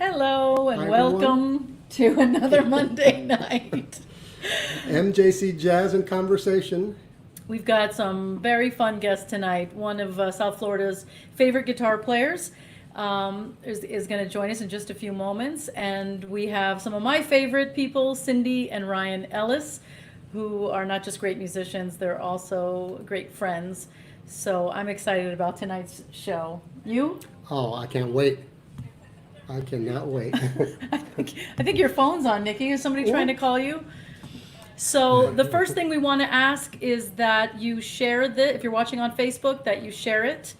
Hello and Hi, welcome to another Monday night. MJC Jazz and Conversation. We've got some very fun guests tonight. One of South Florida's favorite guitar players is going to join us in just a few moments. And we have some of my favorite people, Cindy and Ryan Ellis, who are not just great musicians, they're also great friends. So I'm excited about tonight's show. You? Oh, I can't wait. I cannot wait. I think your phone's on, Nikki. Is somebody trying to call you? So the first thing we want to ask is that you share if you're watching on Facebook, that you share it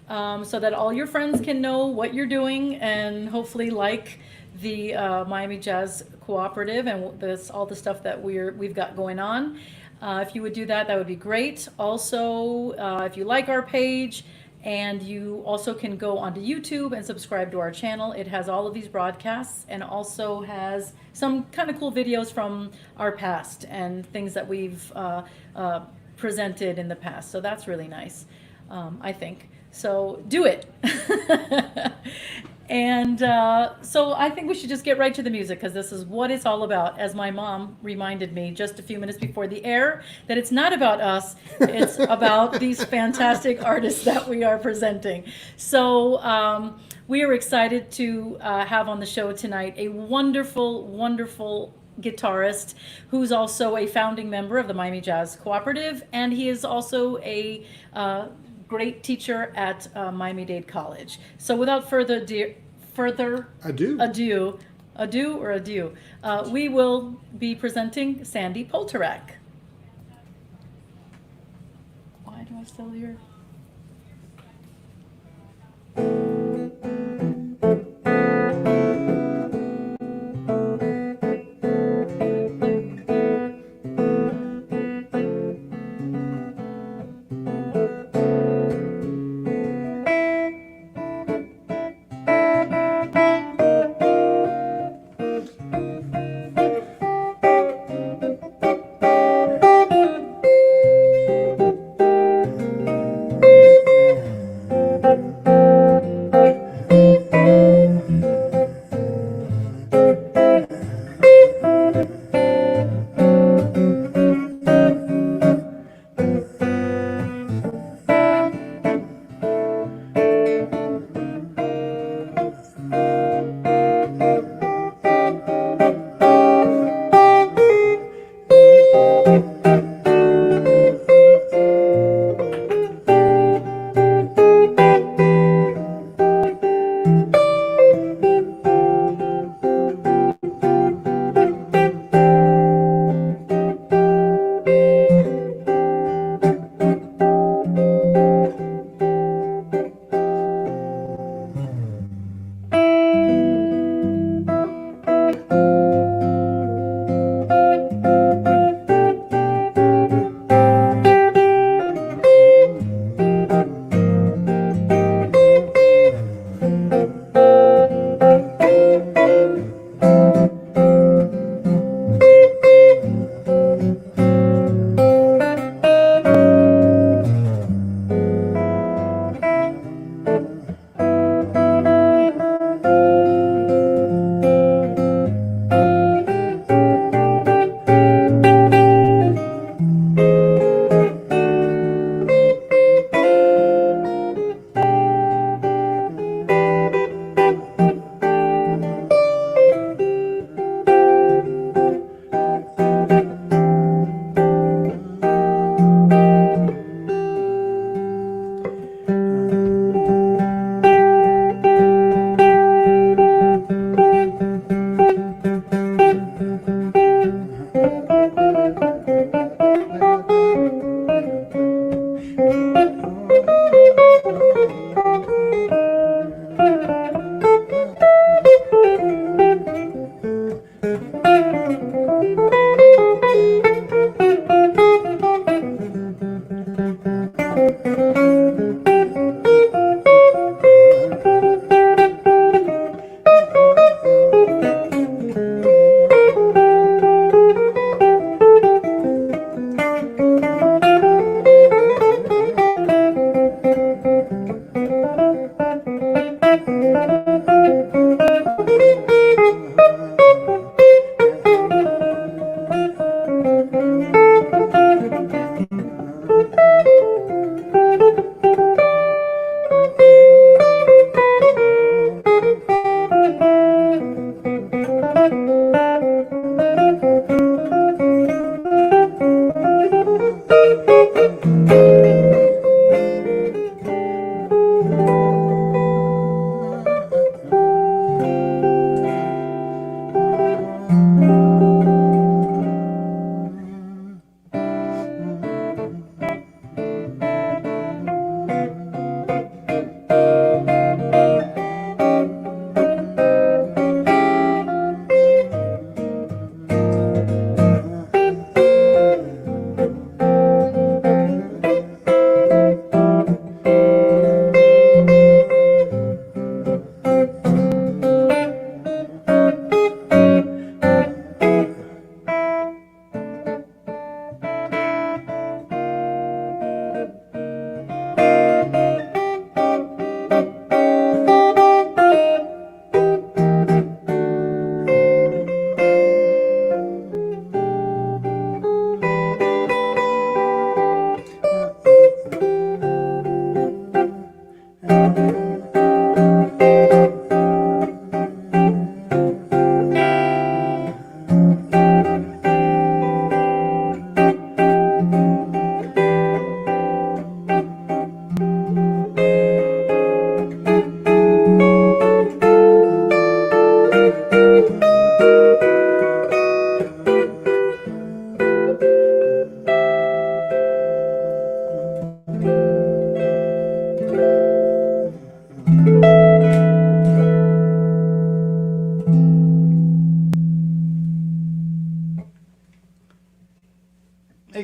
so that all your friends can know what you're doing and hopefully like the Miami Jazz Cooperative and all the stuff that we've got going on. If you would do that, that would be great. Also, if you like our page, and you also can go onto YouTube and subscribe to our channel. It has all of these broadcasts and also has some kind of cool videos from our past and things that we've presented in the past. So that's really nice, I think. So do it. And so I think we should just get right to the music because this is what it's all about. As my mom reminded me just a few minutes before the air, that it's not about us, it's about these fantastic artists that we are presenting. So we are excited to have on the show tonight a wonderful, wonderful guitarist who's also a founding member of the Miami Jazz Cooperative, and he is also a great teacher at Miami-Dade College. So without further ado, we will be presenting Sandy Polterack. Why do I still hear?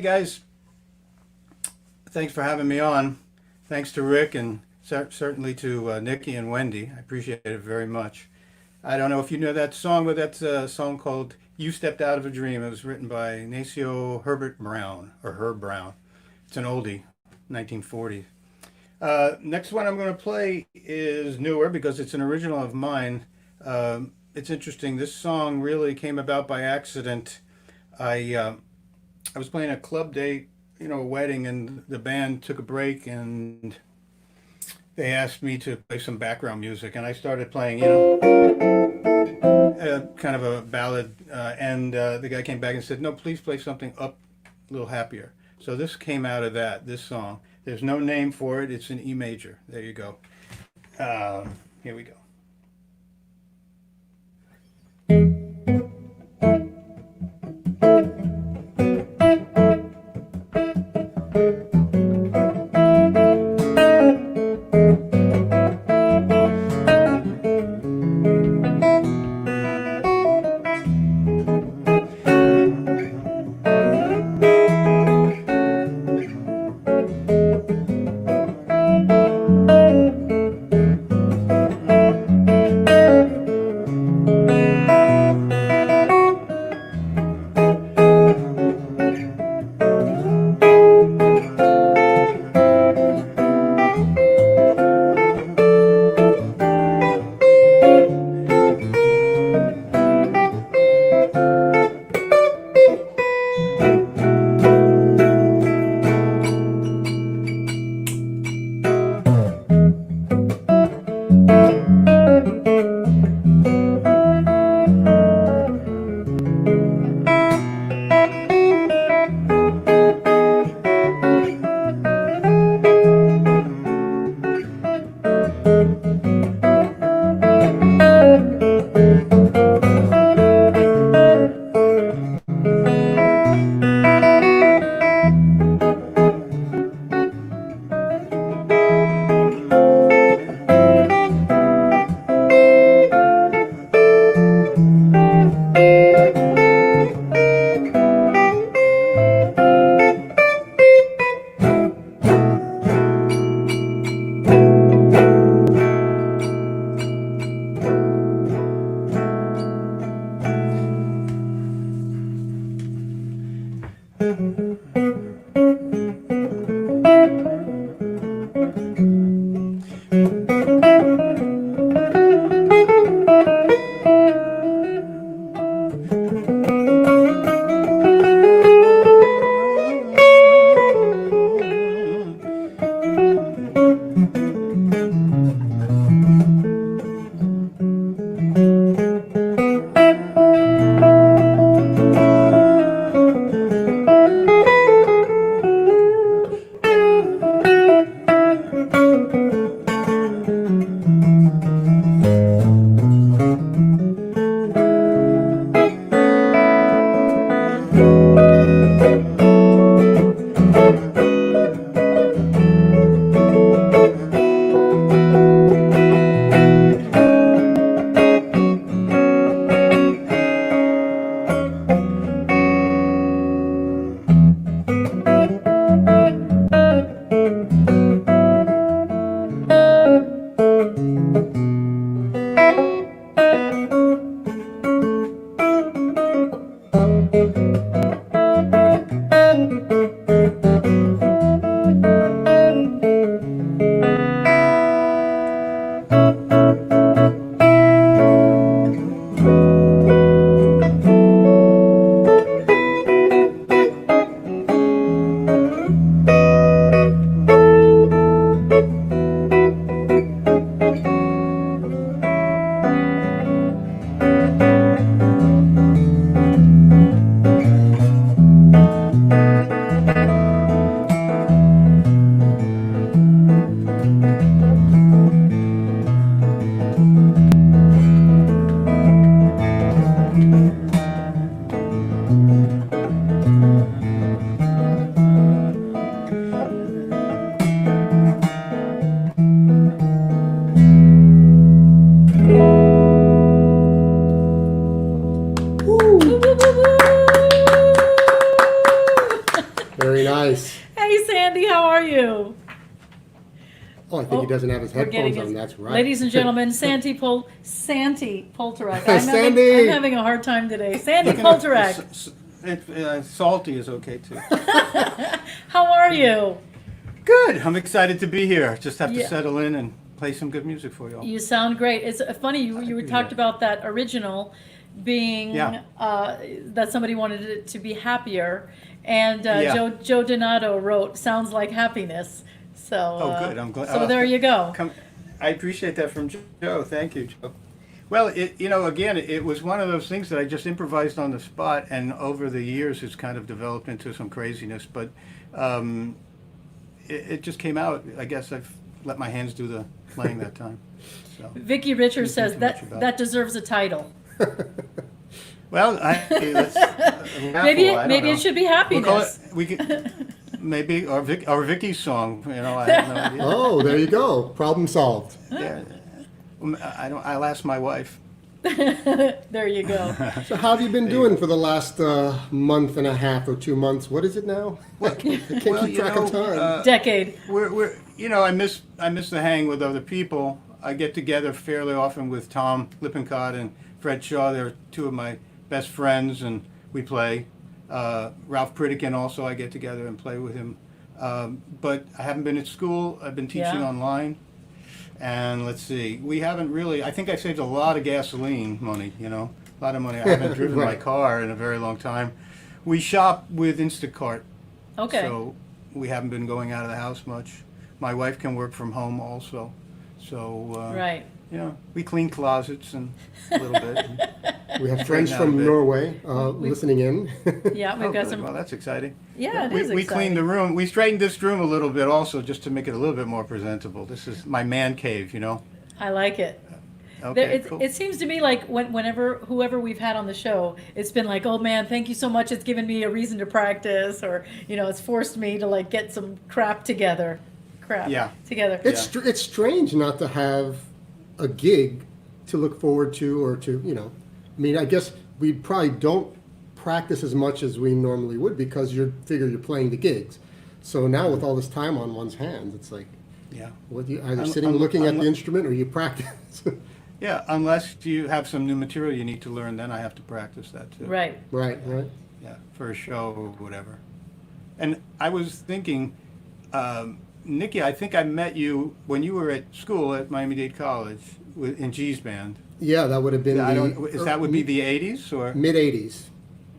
guys, thanks for having me on. Thanks to Rick and certainly to Nikki and Wendy. I appreciate it very much. I don't know if you know that song, but that's a song called You Stepped Out of a Dream. It was written by Nacio Herbert Brown, or Herb Brown. It's an oldie, 1940s. Next one I'm going to play is newer because it's an original of mine. It's interesting. This song really came about by accident. I was playing a club date, a wedding, and the band took a break and they asked me to play some background music, and I started playing, kind of a ballad, and the guy came back and said, no, please play something up a little happier. So this came out of that, this song. There's no name for it. It's in E major. There you go. Here we go. think he doesn't have his We're getting headphones on. his- That's right. Ladies and gentlemen, Sandy Polterack. Sandy! I'm having a hard time today. Sandy Polterack, Salty is okay too. how are you? Good. I'm excited to be here. Just have to Yeah. settle in and play some good music for y'all. You sound great. It's funny, you were talked about that original being, Yeah. that somebody wanted it to be happier. And Yeah. Joe Donato wrote, sounds like happiness. So, Oh, good. I'm glad. So there you go. I appreciate that from Joe. Thank you, Joe. Well, again, it was one of those things that I just improvised on the spot, and over the years, it's kind of developed into some craziness. But it just came out. I guess I've let my hands do the playing that time. So. Vicky Richards Didn't says think too much that about that deserves a title. Well, Maybe it should be happiness. We could maybe or Vicky's song. I have no idea. Oh, there you go. Problem solved. Yeah. I'll ask my wife. There you go. So how have you been doing for the last month and a half or 2 months? What is it now? I can't keep track of time. Decade. We're I miss the hang with other people. I get together fairly often with Tom Lippincott and Fred Shaw. They're two of my best friends, and we play. Ralph Pritikin also, I get together and play with him. But I haven't been at school. I've been teaching Yeah. online. And let's see, we haven't really, I think I saved a lot of gasoline money, a lot of money. I haven't driven my Right. car in a very long time. We shop with Instacart. Okay. So we haven't been going out of the house much. My wife can work from home also. So, Right. We clean closets and a little bit. We have friends out a from bit. Norway listening in. Yeah, we've Oh, got good. some. Well, that's exciting. Yeah, it we, is we exciting. cleaned the room. We straightened this room a little bit also just to make it a little bit more presentable. This is my man cave, I like it. Okay, cool. It seems to me like whenever whoever we've had on the show, it's been like, oh man, thank you so much. It's given me a reason to practice, or it's forced me to like get some crap together. Yeah. Together. It's strange not to have a gig to look forward to, or to, I mean, I guess we probably don't practice as much as we normally would because you're playing the gigs. So now with all this time on one's hands, it's like, Yeah. what you either sitting looking at the instrument or you practice. Yeah, unless you have some new material you need to learn, then I have to practice that too. Right. Right. Yeah, for a show or whatever. And I was thinking, Nikki, I think I met you when you were at school at Miami-Dade College in G's band. Yeah, that would have been That would be the 80s or mid 80s.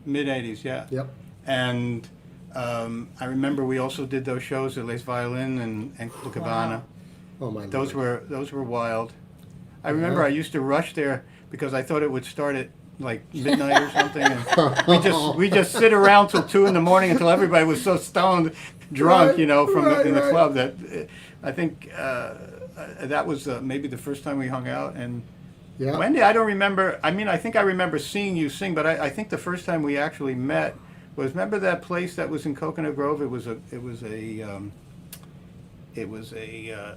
mid 80s? Yeah. Yep. And I remember we also did those shows at Les Violin and Cabana. Oh my Those Lord. were wild. I remember I used to rush there because I thought it would start at like midnight or something, and we just sit around till 2 a.m. until everybody was so stoned, drunk, in the club that I think that was maybe the first time we hung out. And Yeah. Wendy, I don't remember. I mean, I think I remember seeing you sing, but I think the first time we actually met was, remember that place that was in Coconut Grove? It was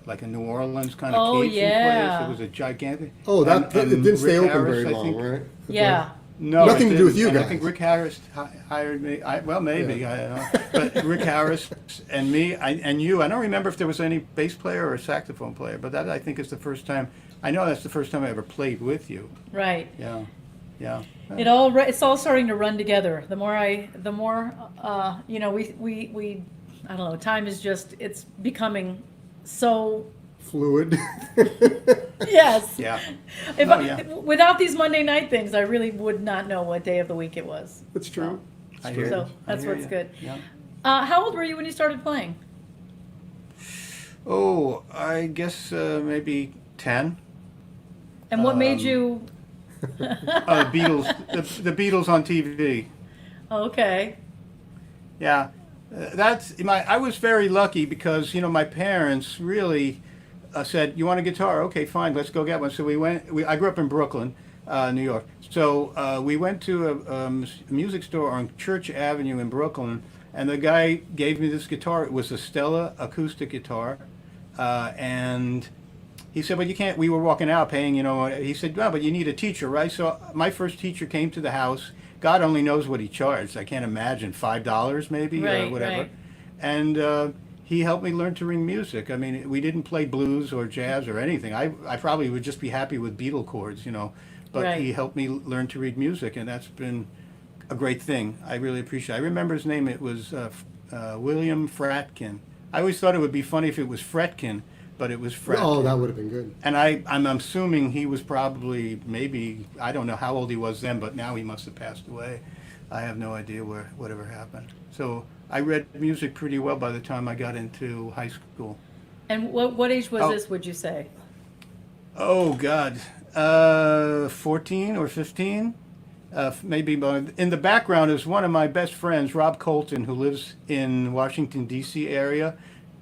like a New Orleans kind of Oh, Cajun yeah. place. It was a gigantic. Oh, that and it didn't stay Rick open Harris, very I long, think- right? Yeah. No, Nothing it to do with didn't. you And I guys. think Rick Harris hired me. Well, maybe I don't know. But Rick Harris and me, and you. I don't remember if there was any bass player or saxophone player, but that I think is the first time. I know that's the first time I ever played with you. Right. Yeah, yeah. It's all starting to run together. The more we I don't know, time is just, it's becoming so, Fluid. yes. Yeah. If without these Monday night things, I really would not know what day of the week it was. It's true. I hear So you. that's I hear what's you. good. Yeah. How old were you when you started playing? Oh, I guess maybe 10. And what made you? The Beatles. The Beatles on TV. Okay. Yeah, I was very lucky because my parents really said, "You want a guitar? Okay, fine, let's go get one." So we went. I grew up in Brooklyn, New York. So we went to a music store on Church Avenue in Brooklyn, and the guy gave me this guitar. It was a Stella acoustic guitar, and he said, "But you can't." We were walking out paying. He said, "No, but you need a teacher, right?" So my first teacher came to the house. God only knows what he charged. I can't imagine $5 maybe or Right, whatever. right. And he helped me learn to read music. I mean, we didn't play blues or jazz or anything. I probably would just be happy with Beatle chords, you know. But Right. he helped me learn to read music, and that's been a great thing. I really appreciate it. I remember his name. It was William Fratkin. I always thought it would be funny if it was Fretkin, but it was Fratkin. Oh, that would have been good. And I'm assuming he was probably, maybe, I don't know how old he was then, but now he must have passed away. I have no idea whatever happened. So I read music pretty well by the time I got into high school. And what age was Oh. this, would you say? Oh, God. 14 or 15? Maybe more. In the background is one of my best friends, Rob Colton, who lives in Washington, D.C. area.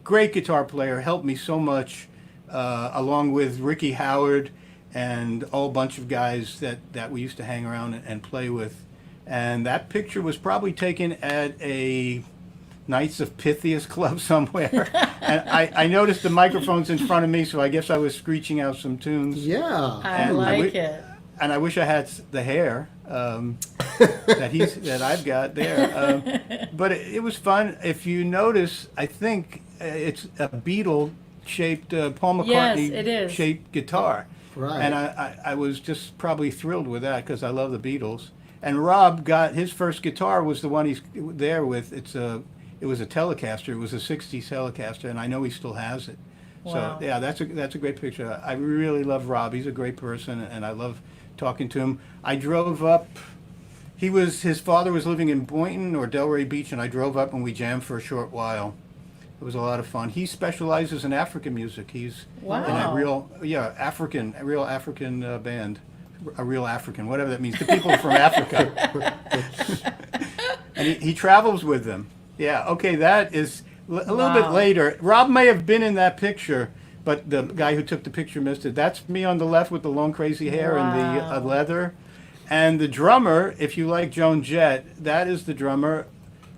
Great guitar player, helped me so much, along with Ricky Howard and a whole bunch of guys that we used to hang around and play with. And that picture was probably taken at a Knights of Pythias club somewhere. And I noticed the microphone's in front of me, so I guess I was screeching out some tunes. Yeah. I And like it. And I wish I had the hair that I've got there. But it was fun. If you notice, I think it's a Beatle-shaped, Paul Yes, it is. McCartney-shaped guitar. Right. And I was just probably thrilled with that because I love the Beatles. And Rob got his first guitar was the one he's there with. It was a Telecaster. It was a '60s Telecaster, and I know he still has it. Wow. So yeah, that's a great picture. I really love Rob. He's a great person, and I love talking to him. I drove up. His father was living in Boynton or Delray Beach, and I drove up and we jammed for a short while. It was a lot of fun. He specializes in African music. He's in a Wow. real African band. A real African, whatever that means. The people from Africa. And he travels with them. Yeah, okay, that is a little bit Wow. later. Rob may have been in that picture, but the guy who took the picture missed it. That's me on the left with the long crazy hair and the Wow. leather. And the drummer, if you like Joan Jett, that is the drummer,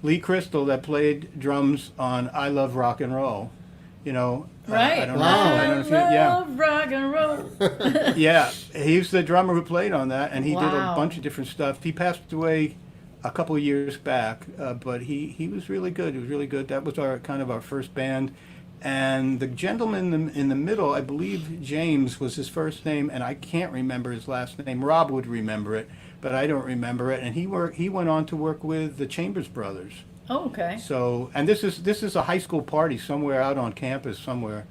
Lee Crystal, that played drums on I Love Rock and Roll. You know, Right. I don't know. Wow. I don't know if you, yeah. love rock and roll. Yeah, he's the drummer who played on that, and he did a Wow. bunch of different stuff. He passed away a couple of years back, but he was really good. He was really good. That was our first band, and the gentleman in the middle, I believe James was his first name, and I can't remember his last name. Rob would remember it, but I don't remember it. And he went on to work with the Chambers Brothers. Oh, okay. So, and this is a high school party somewhere out on campus somewhere.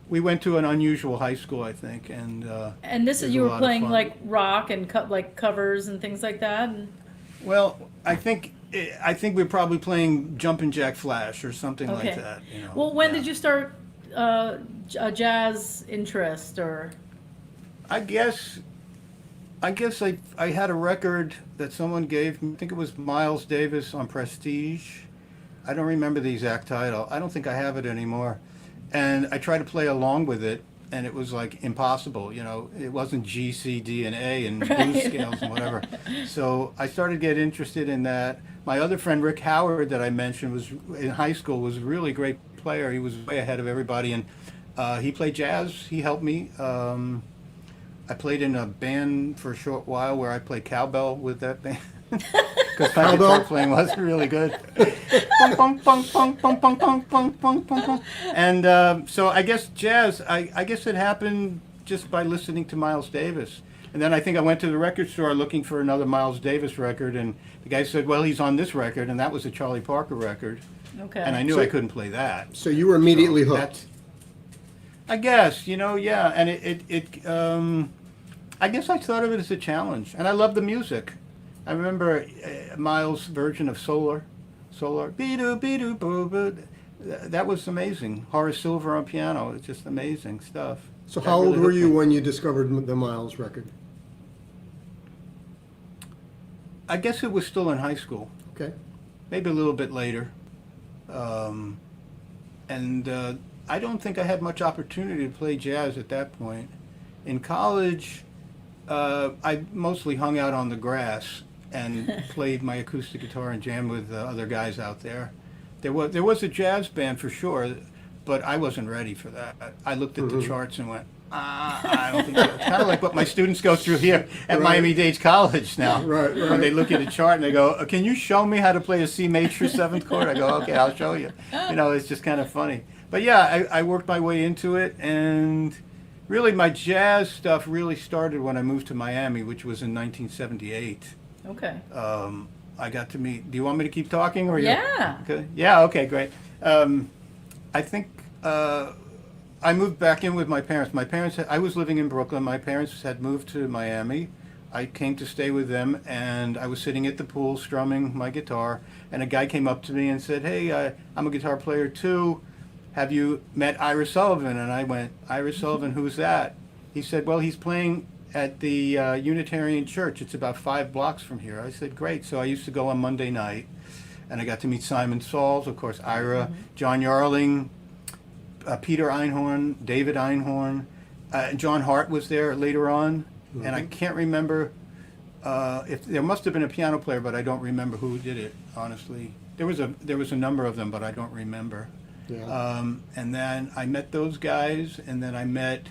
We went to an unusual high school, I think, and And this it is was you a were lot of playing fun. like rock and like covers and things like that. And, Well, I think we're probably playing Jumpin' Jack Flash or something okay. like that. You know. Well, when Yeah. did you start a jazz interest or? I guess I had a record that someone gave me. I think it was Miles Davis on Prestige. I don't remember the exact title. I don't think I have it anymore. And I tried to play along with it, and it was like impossible. You know, it wasn't G, C, D, and A and blues Right. scales and whatever. So I started to get interested in that. My other friend Rick Howard that I mentioned was in high school was a really great player. He was way ahead of everybody, and he played jazz. He helped me. I played in a band for a short while where I played cowbell with that band. Because my guitar playing wasn't really good. Bong, bong, bong, bong, bong, bong, bong, bong, bong, bong. And so I guess jazz, I guess it happened just by listening to Miles Davis. And then I think I went to the record store looking for another Miles Davis record, and the guy said, well, he's on this record, and that was a Charlie Parker record. Okay. And I knew So- I couldn't play that. So you were immediately So hooked. that's- I guess, yeah, and I guess I thought of it as a challenge, and I love the music. I remember Miles' version of Solar, be-doo, be-doo, boo-boo. That was amazing. Horace Silver on piano, it's just amazing stuff. So That how old really were hooked you me. when you discovered the Miles record? I guess it was still in high school, Okay. maybe a little bit later. And I don't think I had much opportunity to play jazz at that point. In college, I mostly hung out on the grass and played my acoustic guitar and jammed with other guys out there. There was a jazz band for sure, but I wasn't ready for that. I looked at the charts and went, I don't think so. It's kind of like what my students go through here at Miami-Dade College now. Right. When they look at a chart and they go, "Can you show me how to play a C major seventh chord?" I go, "Okay, I'll show you." You know, it's just kind of funny. But yeah, I worked my way into it, and really my jazz stuff really started when I moved to Miami, which was in 1978. Okay. I got to meet. Do you want me to keep talking, or Yeah. Okay. Yeah. Okay. Great. I think I moved back in with my parents. I was living in Brooklyn. My parents had moved to Miami. I came to stay with them, and I was sitting at the pool strumming my guitar, and a guy came up to me and said, "Hey, I'm a guitar player too. Have you met Ira Sullivan?" And I went, "Ira Sullivan, who's that?" He said, "Well, he's playing at the Unitarian Church. It's about 5 blocks from here." I said, "Great." So I used to go on Monday night, and I got to meet Simon Sauls, of course, Ira, John Yarling, Peter Einhorn, David Einhorn. John Hart was there later on, and I can't remember if there must have been a piano player, but I don't remember who did it. Honestly, there was a number of them, but I don't remember. Yeah. And then I met those guys, and then I met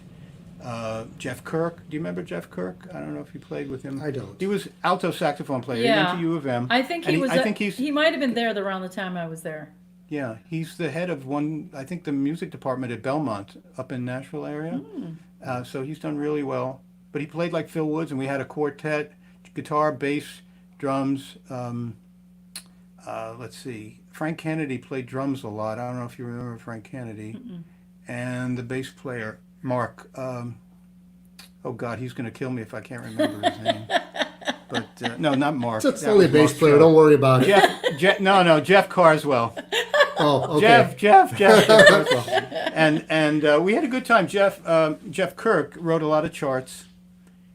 Jeff Kirk. Do you remember Jeff Kirk? I don't know if you played with him. I don't. He was alto saxophone player. Yeah. He went to U of M. I think And he was. I think he might have been there around the time I was there. Yeah, he's the head of I think the music department at Belmont up in Nashville area. So he's done really well. But he played like Phil Woods, and we had a quartet, guitar, bass, drums. Let's see, Frank Kennedy played drums a lot. I don't know if you remember Frank Kennedy. And the bass player, Mark. Oh God, he's going to kill me if I can't remember his name. But no, not Mark. It's That only a was bass Mark player. Shaw. Don't worry about it. Jeff Carswell. Oh, okay. Jeff Carswell. And we had a good time. Jeff Kirk wrote a lot of charts,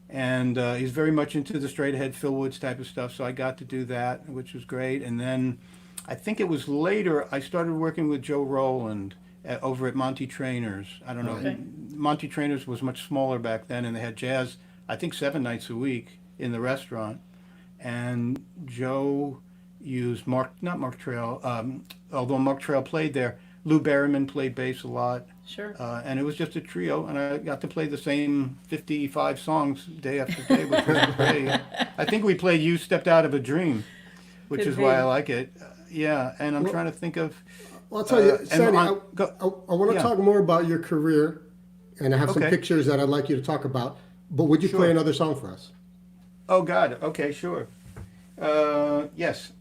and he's very much into the straight ahead Phil Woods type of stuff. So I got to do that, which was great. And then I think it was later I started working with Joe Roland over at Monty Trainers. I don't know. Okay. Monty Trainers was much smaller back then, and they had jazz, I think 7 nights a week in the restaurant. And Joe used not Mark Trail, although Mark Trail played there. Lou Berryman played bass a lot. Sure. And it was just a trio, and I got to play the same 55 songs day after day, which was great. I think we played You Stepped Out of a Dream, which Could is be. why I like it. Yeah, and I'm trying to think of... Well, I'll tell you, and Sandy, I want to yeah. talk more about your career, and I have some Okay. pictures that I'd like you to talk about. But would you Sure. play another song for us? Oh, God. Okay, sure. Yes.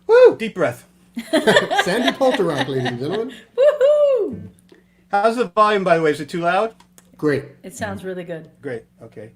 Woo! Deep breath. Sandy Polterack, ladies and gentlemen. Woohoo! How's the volume, by the way? Is it too loud? Great. It sounds really good. Great. Okay.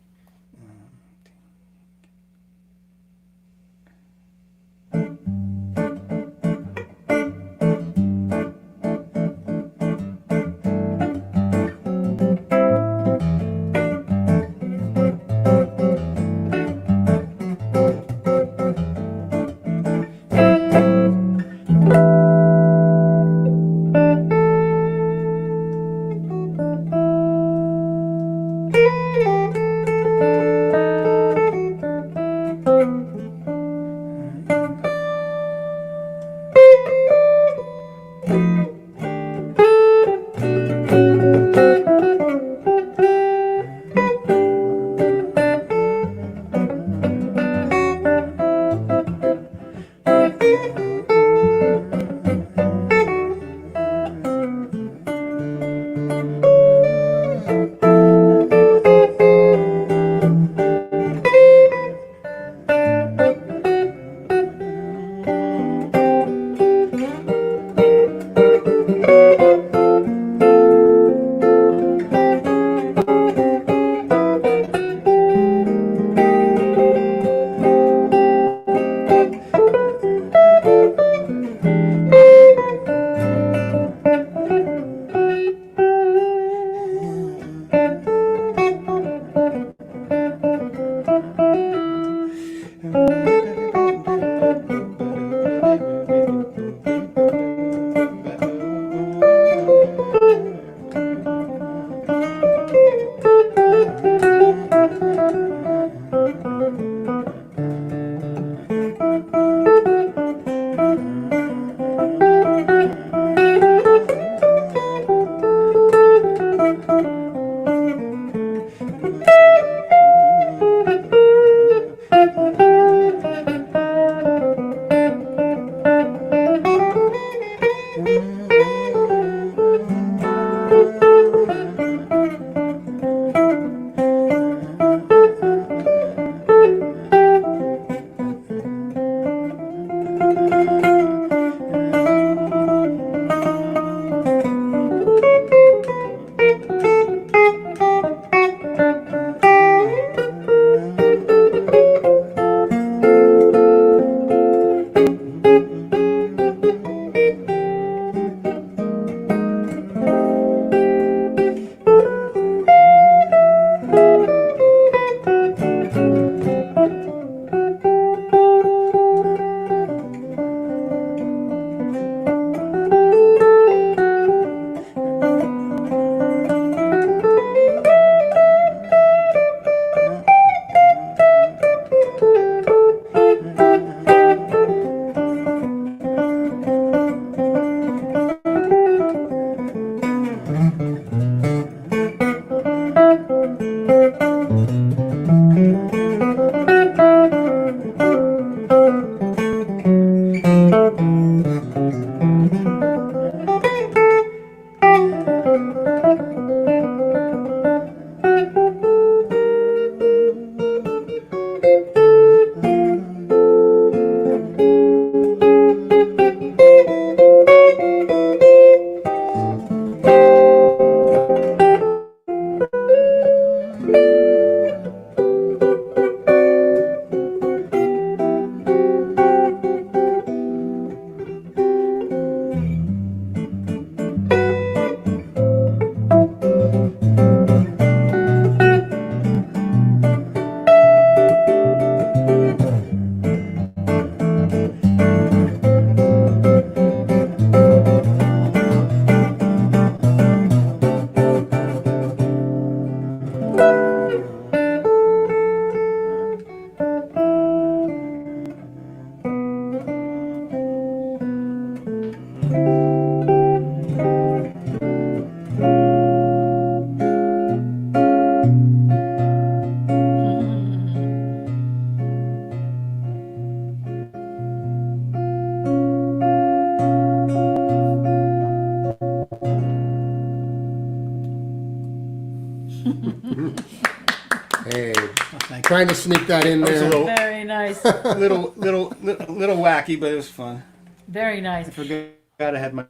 trying to sneak that in That was a there. little, Very nice. little wacky, but it was fun. Very nice. I forgot I had my.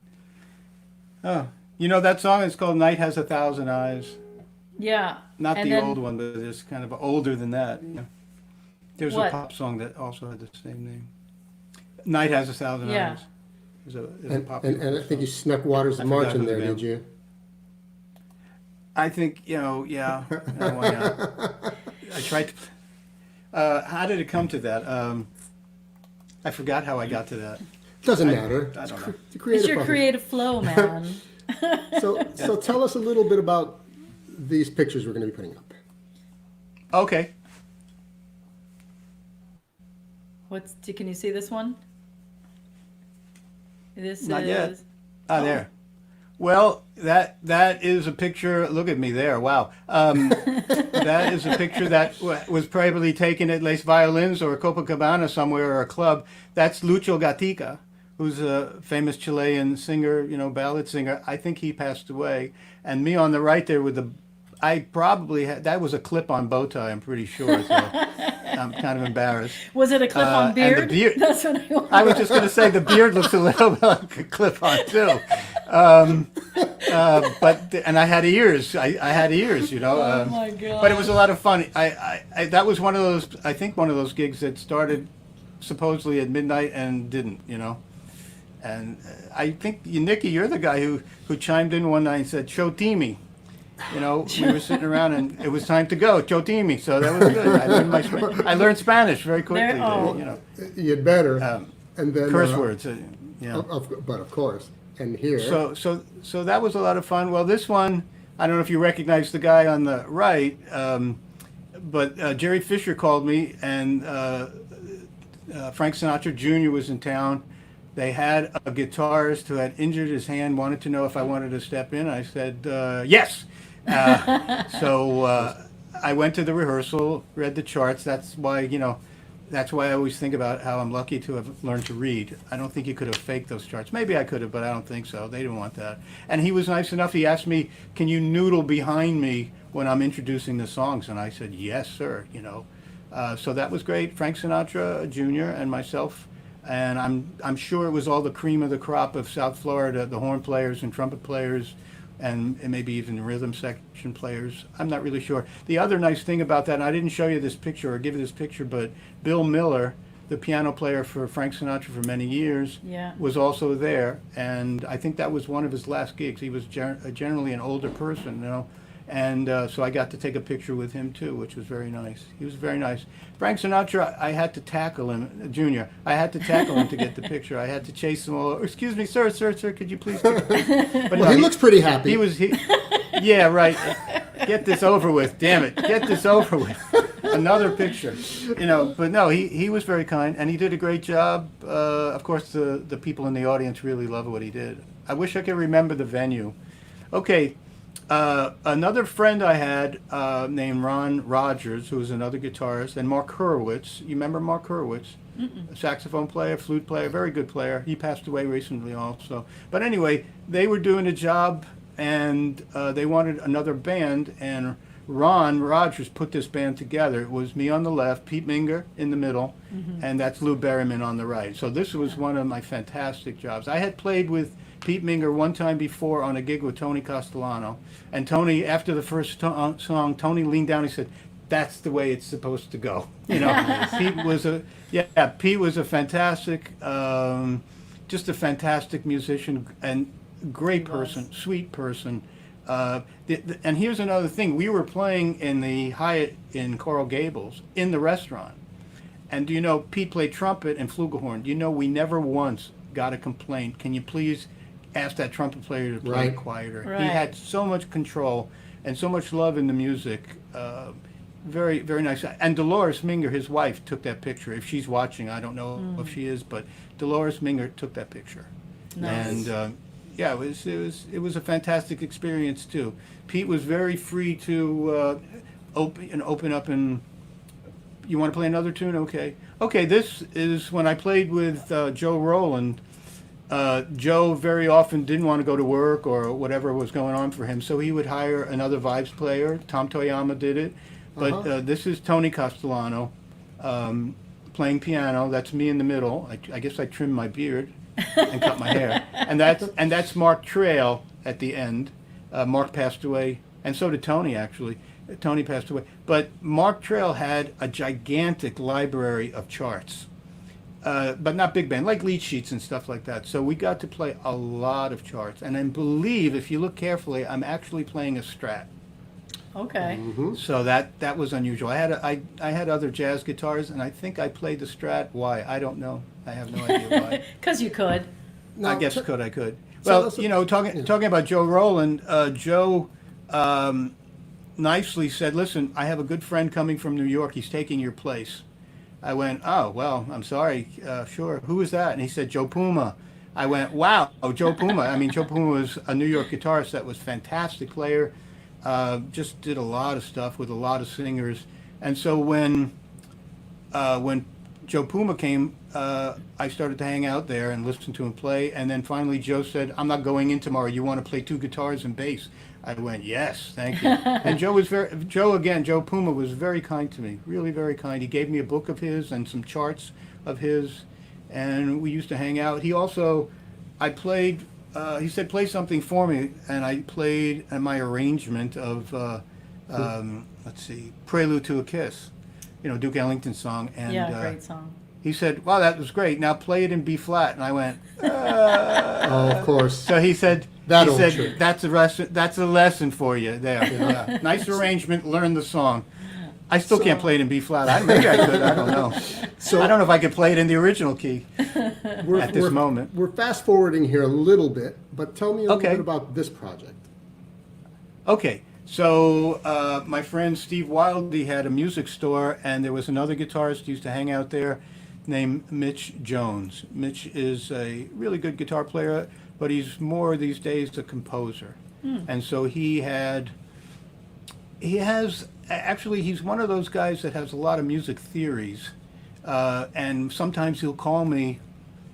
Oh, you know that song is called "Night Has a Thousand Eyes." Yeah. Not And the then- old one, but it's kind of older than that. Yeah. There's What? a pop song that also had the same name. "Night Has a Thousand Yeah. Eyes." Is a And, popular and I think you snuck Waters I of forgot March in who the there, band- did you? I think, yeah. Why not? I tried to. How did it come to that? I forgot how I got to that. Doesn't matter. I don't know. It's a It's creative your process. creative flow, man. So tell us a little bit about these pictures we're going to be putting up. Okay. Can you see this one? This Not is yet. There. Well, that is a picture. Look at me there. Wow. That is a picture that was probably taken at Les Violins or Copacabana somewhere or a club. That's Lucho Gatica, who's a famous Chilean singer, ballad singer. I think he passed away. And me on the right there with I probably had, that was a clip-on bow tie, I'm pretty sure. So I'm kind of embarrassed. Was it a clip-on and beard? the beard- That's what I want. I was just going to say the beard looks a little bit like a clip-on too. But I had ears. I had ears, Oh my God. But it was a lot of fun. I that was one of those. I think one of those gigs that started supposedly at midnight and didn't. And I think Nikki, you're the guy who chimed in one night and said, "Show Timmy." We were sitting around and it was time to go. Show Timmy. So that was good. I learned Spanish very quickly. There- oh. You'd better. And then Curse words. But of course, and here. So that was a lot of fun. Well, this one, I don't know if you recognize the guy on the right, but Jerry Fisher called me, and Frank Sinatra Jr. was in town. They had a guitarist who had injured his hand, wanted to know if I wanted to step in. I said, yes. So I went to the rehearsal, read the charts. That's why I always think about how I'm lucky to have learned to read. I don't think you could have faked those charts. Maybe I could have, but I don't think so. They didn't want that. And he was nice enough. He asked me, can you noodle behind me when I'm introducing the songs? And I said, yes, sir. So that was great. Frank Sinatra Jr. and myself. And I'm sure it was all the cream of the crop of South Florida, the horn players and trumpet players, and maybe even rhythm section players. I'm not really sure. The other nice thing about that, and I didn't show you this picture or give you this picture, but Bill Miller, the piano player for Frank Sinatra for many years, Yeah. was also there. And I think that was one of his last gigs. He was generally an older person, And so I got to take a picture with him too, which was very nice. He was very nice. Frank Sinatra, I had to tackle him, Junior. I had to tackle him to get the picture. I had to chase him all. Excuse me, sir, could you please take a picture? But Well, he looks pretty happy. Yeah, right. Get this over with, damn it. Get this over with. Another picture. But no, he was very kind, and he did a great job. Of course, the people in the audience really loved what he did. I wish I could remember the venue. Okay. Another friend I had named Ron Rogers, who was another guitarist, and Mark Hurwitz. You remember Mark Hurwitz? A saxophone player, flute player, very good player. He passed away recently also. But anyway, they were doing a job, and they wanted another band, and Ron Rogers put this band together. It was me on the left, Pete Minger in the middle, and that's Lou Berryman on the right. So this was one of my fantastic jobs. I had played with Pete Minger one time before on a gig with Tony Castellano. And Tony, after the first song, Tony leaned down and he said, that's the way it's supposed to go. Pete was a fantastic, just a fantastic musician and great person, sweet person. And here's another thing. We were playing in the Hyatt in Coral Gables in the restaurant. And do you know, Pete played trumpet and flugelhorn. Do you know, we never once got a complaint. Can you please ask that trumpet player to play quieter? Right. He had so much control and so much love in the music. Very, very nice. And Dolores Minger, his wife, took that picture. If she's watching, I don't know if she is, but Dolores Minger took that picture. Nice. And it was a fantastic experience too. Pete was very free to open up and. You want to play another tune? Okay. This is when I played with Joe Roland. Joe very often didn't want to go to work or whatever was going on for him, so he would hire another vibes player. Tom Toyama did it. But this is Tony Castellano playing piano. That's me in the middle. I guess I trimmed my beard and cut my hair. And that's Mark Trail at the end. Mark passed away, and so did Tony, actually. Tony passed away. But Mark Trail had a gigantic library of charts. But not big band, like lead sheets and stuff like that. So we got to play a lot of charts. And I believe, if you look carefully, I'm actually playing a Strat. Okay. So that was unusual. I had other jazz guitars, and I think I played the Strat. Why? I don't know. I have no idea why. Because you could. Now, I guess I could. So Well, that's talking about Joe Roland, Joe nicely said, "Listen, I have a good friend coming from New York. He's taking your place." I went, "Oh, well, I'm sorry. Sure. Who is that?" And he said, "Joe Puma." I went, "Wow, Joe Puma." I mean, Joe Puma was a New York guitarist that was a fantastic player. Just did a lot of stuff with a lot of singers. And so when Joe Puma came, I started to hang out there and listen to him play. And then finally Joe said, "I'm not going in tomorrow. You want to play 2 guitars and bass?" I went, "Yes, thank you." And Joe Puma was very kind to me, really very kind. He gave me a book of his and some charts of his, and we used to hang out. He said, "Play something for me," and I played my arrangement of, let's see, Prelude to a Kiss, Duke Ellington's song. And, Yeah, great song. He said, "Wow, that was great. Now play it in B flat." And I went, Oh, of course. So he said, Trick. "That's a lesson for you there." Yeah. Nice arrangement. Learn the song. I still can't play it in B flat. Maybe I could. I don't know. So I don't know if I could play it in the original key at this moment. We're fast forwarding here a little bit, but tell me a little Okay. bit about this project. Okay, so my friend Steve Wildey had a music store, and there was another guitarist who used to hang out there named Mitch Jones. Mitch is a really good guitar player, but he's more these days a composer. And so he's one of those guys that has a lot of music theories, and sometimes he'll call me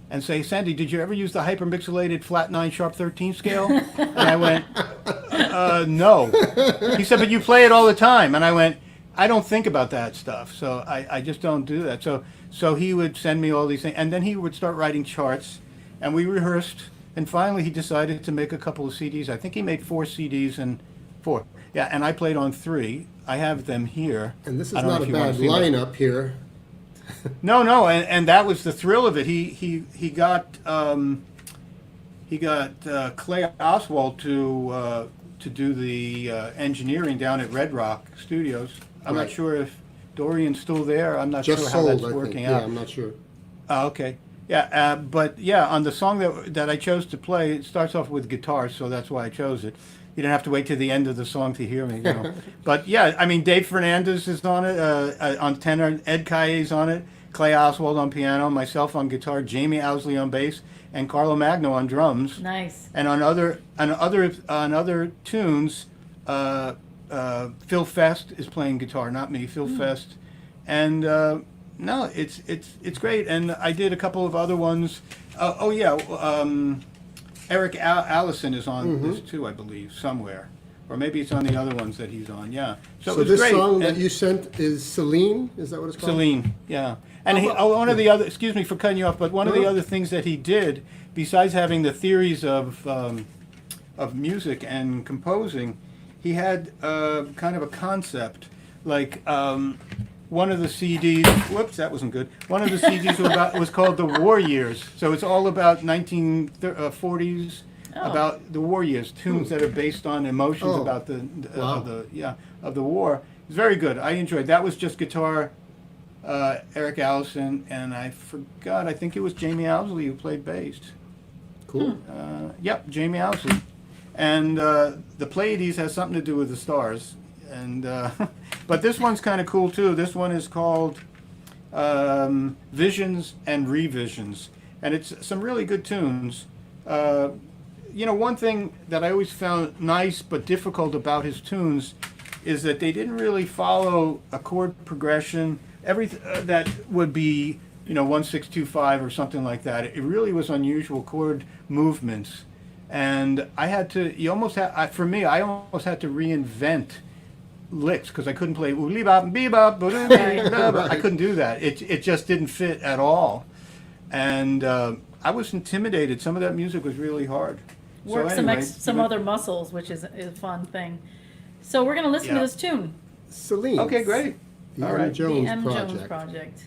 and say, "Sandy, did you ever use the hypermixolated flat 9 sharp 13 scale?" And I went, "No." He said, "But you play it all the time." And I went, "I don't think about that stuff, so I just don't do that." So he would send me all these things, and then he would start writing charts, and we rehearsed, and finally he decided to make a couple of CDs. I think he made 4 CDs and 4. Yeah, and I played on 3. I have them here. And this is I don't know not if a you wanna bad see them. lineup here. No, and that was the thrill of it. He got Clay Oswald to do the engineering down at Red Rock Studios. I'm Right. not sure if Dorian's still there. I'm not Just sure how sold, that's I think. working Yeah, out. I'm not sure. Oh, okay. Yeah, but yeah, on the song that I chose to play, it starts off with guitar, so that's why I chose it. You don't have to wait to the end of the song to hear me. But yeah, I mean, Dave Fernandez is on it, on tenor, Ed Caillet's on it, Clay Oswald on piano, myself on guitar, Jamie Owsley on bass, and Carlo Magno on drums. Nice. And on other tunes, Phil Fest is playing guitar, not me. Phil Fest, and no, it's great. And I did a couple of other ones. Eric Allison is on this too, I believe, somewhere, or maybe it's on the other ones that he's on. Yeah. So it was this great. song that And you sent is Celine? Is that what it's called? Celine, yeah. And one of the other, excuse me for cutting you off, but one of the other things that he did, besides having the theories of music and composing, he had kind of a concept, like one of the CDs. Whoops, that wasn't good. One of the CDs was called The War Years. So it's all about 1940s, about the war years, tunes that are based on emotions about the war. It's very good. I enjoyed. That was just guitar. Eric Allison, and I forgot. I think it was Jamie Owsley who played bass. Cool. Yep, Jamie Owsley. And the Pleiades has something to do with the stars. And but this one's kind of cool too. This one is called Visions and Revisions, and it's some really good tunes. One thing that I always found nice but difficult about his tunes is that they didn't really follow a chord progression. Everything that would be 1-6-2-5 or something like that. It really was unusual chord movements, and I had to. I almost had to reinvent licks because I couldn't play ooh bop and bebop. I couldn't do that. It just didn't fit at all, and I was intimidated. Some of that music was really hard. Work some other muscles, which is a fun thing. So we're going to listen to this tune. Celine. Okay, great. The All M. right. Jones The M. Project. Jones Project.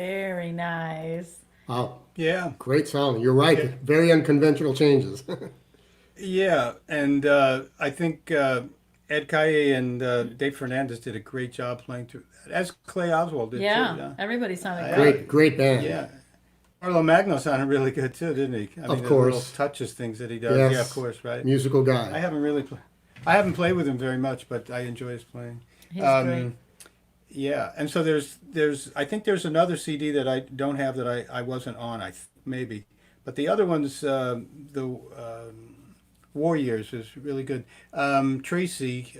Very nice. Wow, Yeah. great song. You're right. Very unconventional changes. Yeah, and I think Ed Kaye and Dave Fernandez did a great job playing through that, as Clay Oswald did too. Yeah, Yeah, everybody sounded Yeah. great. Great band. yeah. Carlo Magno sounded really good too, didn't he? I Of mean, the course. little touches things that he does. Yes. Yeah, of course, right. Musical I guy. haven't really, I haven't played with him very much, but I enjoy his playing. He's great. Yeah, and so I think there's another CD that I don't have that I wasn't on. Maybe, but the other one's the War Years is really good. Tracy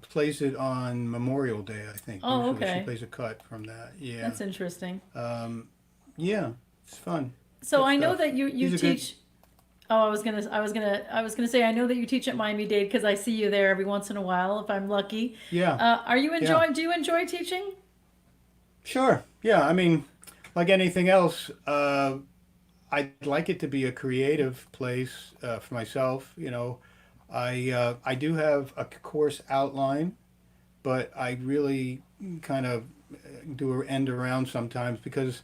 plays it on Memorial Day, I think. Oh, Usually okay. She plays a cut from that. Yeah. That's interesting. Yeah, it's fun. So Good I know stuff. that you He's a good- teach. Oh, I was gonna say I know that you teach at Miami-Dade because I see you there every once in a while if I'm lucky. Yeah. Are you enjoying? Do you enjoy teaching? Sure. Yeah. I mean, like anything else, I'd like it to be a creative place for myself. You know, I do have a course outline, but I really kind of do an end around sometimes because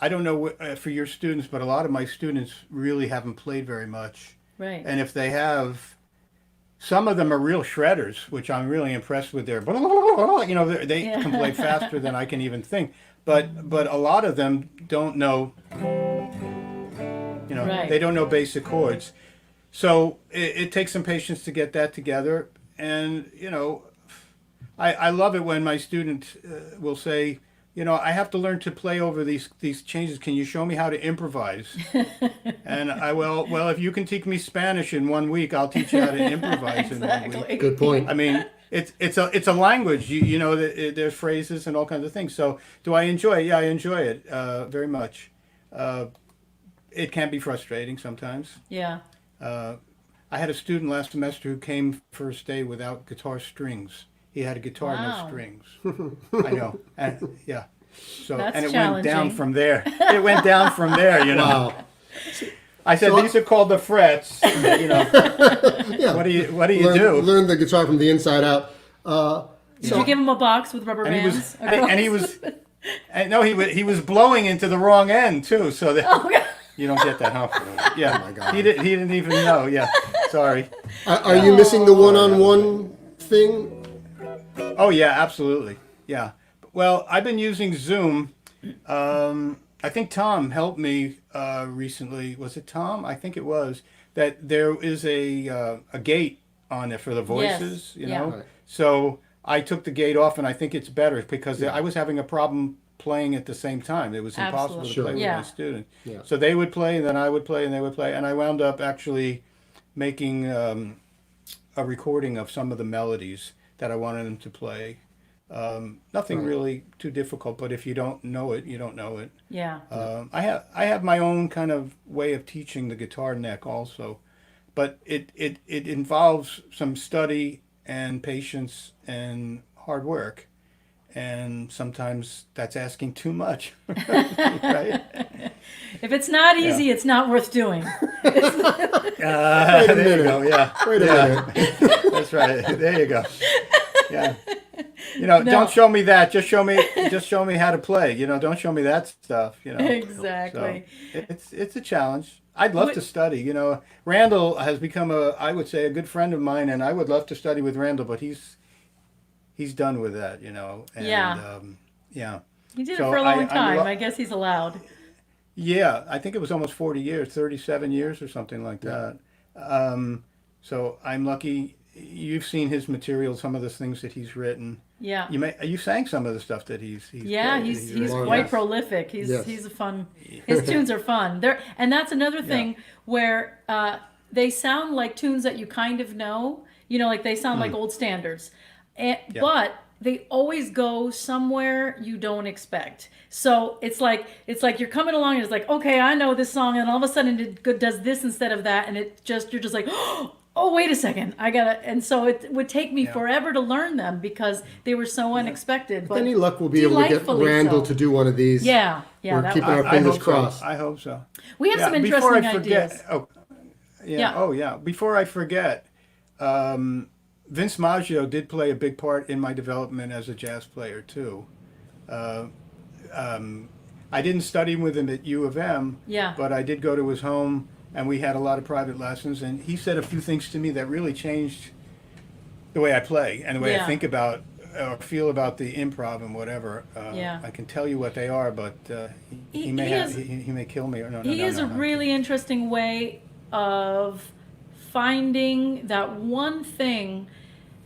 I don't know for your students, but a lot of my students really haven't played very much. Right. And if they have, some of them are real shredders, which I'm really impressed with their, you know, they Yeah. can play faster than I can even think. But a lot of them don't know, you know, Right. they don't know basic chords. So it takes some patience to get that together. And, you know, I love it when my student will say, you know, I have to learn to play over these changes. Can you show me how to improvise? And well, if you can teach me Spanish in 1 week, I'll teach you how to imprise in 1 week. Exactly. Good point. I mean, it's a language. You know, there's phrases and all kinds of things. So, do I enjoy it? Yeah, I enjoy it very much. It can be frustrating sometimes. Yeah. I had a student last semester who came first day without guitar strings. He had a guitar, Wow. no strings. I know. And, yeah. So That's and it went down challenging. from there. It went down from there. You know. Wow. I said So- these are called the frets. You know. Yeah. What do you do? Learn the guitar from the inside out. Did you give him a box with rubber And he bands? was, and he was, and no, he was blowing into the wrong end too, so that Oh, God. you don't get that, huh? Yeah, Oh my God. he didn't even know. Yeah, sorry. Are you missing the one-on-one thing? Oh yeah, absolutely. Yeah. Well, I've been using Zoom. I think Tom helped me recently. Was it Tom? I think it was. That there is a gate on it for the voices. Yes, You yeah. know. Right. So I took the gate off, and I think it's better because I was having a problem playing at the same time. It was impossible Absolutely. to Sure. play with Yeah. my student. Yeah. So they would play, and then I would play, and they would play, and I wound up actually making a recording of some of the melodies that I wanted them to play. Nothing Right. really too difficult, but if you don't know it, you don't know it. Yeah. I have my own kind of way of teaching the guitar neck also, but it involves some study and patience and hard work, and sometimes that's asking too much. Right? If it's not easy, it's not worth doing. Wait a There you minute. go. Yeah. Wait a Yeah. minute. That's right. There you go. Yeah. You know, No. don't show me that. Just show me how to play. You know, don't show me that stuff. You know. Exactly. So it's a challenge. I'd love to study. You know, Randall has become I would say a good friend of mine, and I would love to study with Randall, but he's done with that. You know. And, Yeah. Yeah. He did So it for a long I'm time. lo- I guess he's allowed. Yeah, I think it was almost 40 years, 37 years or something like that. So I'm lucky. You've seen his material, some of the things that he's written. Yeah. You sang some of the stuff that he's Yeah, played, he's written. quite prolific. He's Yes. he's a fun. His tunes are fun. And that's another thing where they sound like tunes that you kind of know. You know, like they sound like old standards, but they always go somewhere you don't expect. So it's like you're coming along and it's like, okay, I know this song, and all of a sudden it does this instead of that, and you're just like, oh, wait a second, I gotta. And so it would take me forever to learn them because they were so unexpected. But Any luck we'll be able to get delightfully Randall so. to do one of these. Yeah, We're that keeping would- our fingers hope crossed. So. I hope so. we have some Before interesting I forget, ideas. oh, yeah. Yeah. Oh, yeah. Before I forget, Vince Maggio did play a big part in my development as a jazz player too. I didn't study with him at U of M, Yeah. but I did go to his home, and we had a lot of private lessons, and he said a few things to me that really changed the way I play and the way Yeah. I think about or feel about the improv and whatever. Yeah. I can tell you what they are, but He- he may he have, is- he may kill me. Or no, He is a really interesting way of finding that one thing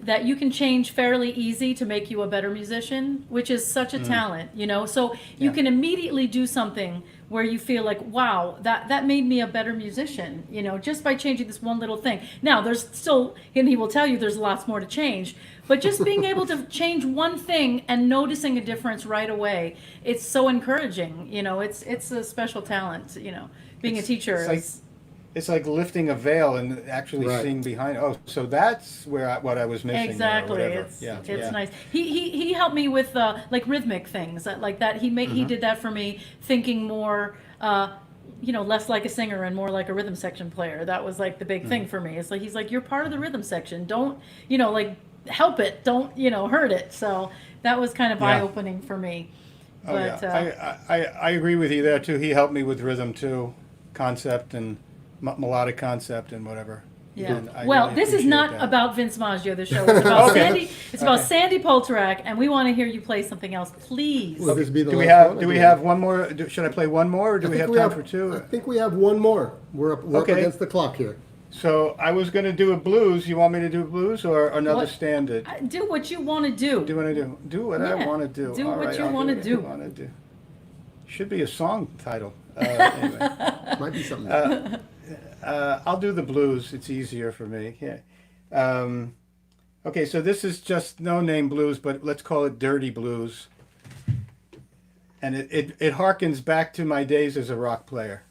that you can change fairly easy to make you a better musician, which is such a talent, you know? So you Yeah. can immediately do something where you feel like, wow, that made me a better musician, you know, just by changing this one little thing. Now, there's still, and he will tell you there's lots more to change, but just being able to change one thing and noticing a difference right away, it's so encouraging, you know, it's a special talent, you know, being a teacher is. It's like lifting a veil and actually Right. seeing behind. Oh, so that's what I was missing. Exactly, Or whatever. it's Yeah, it's yeah. nice. He helped me with like rhythmic things like that. He did that for me, thinking more, you know, less like a singer and more like a rhythm section player. That was like the big thing for me. It's like he's like, you're part of the rhythm section. Don't, you know, like help it. Don't, you know, hurt it. So that was kind of Yeah. eye opening for me. Oh, But yeah. I agree with you there too. He helped me with rhythm too, concept and melodic concept and whatever. yeah. And I Well, really this is appreciate not that. about Vince Maggio. The show is about Okay. Sandy. It's about Okay. Sandy Polterack, and we want to hear you play something else, please. Will this be the Do we last have one? do we have one more? Should I play one more, or do I we think have time for I two? think we have one more. We're up Okay. against the clock here. So I was going to do a blues. You want me to do a blues or another What? standard? Do what you want to do. Do what I do? Do what I Yeah. want to do. Do All what right, you I'll wanna what do. I wanna do. Should be a song title. Anyway. Might be something. I'll do the blues. It's easier for me. Yeah. Okay, so this is just no name blues, but let's call it dirty blues. And it harkens back to my days as a rock player.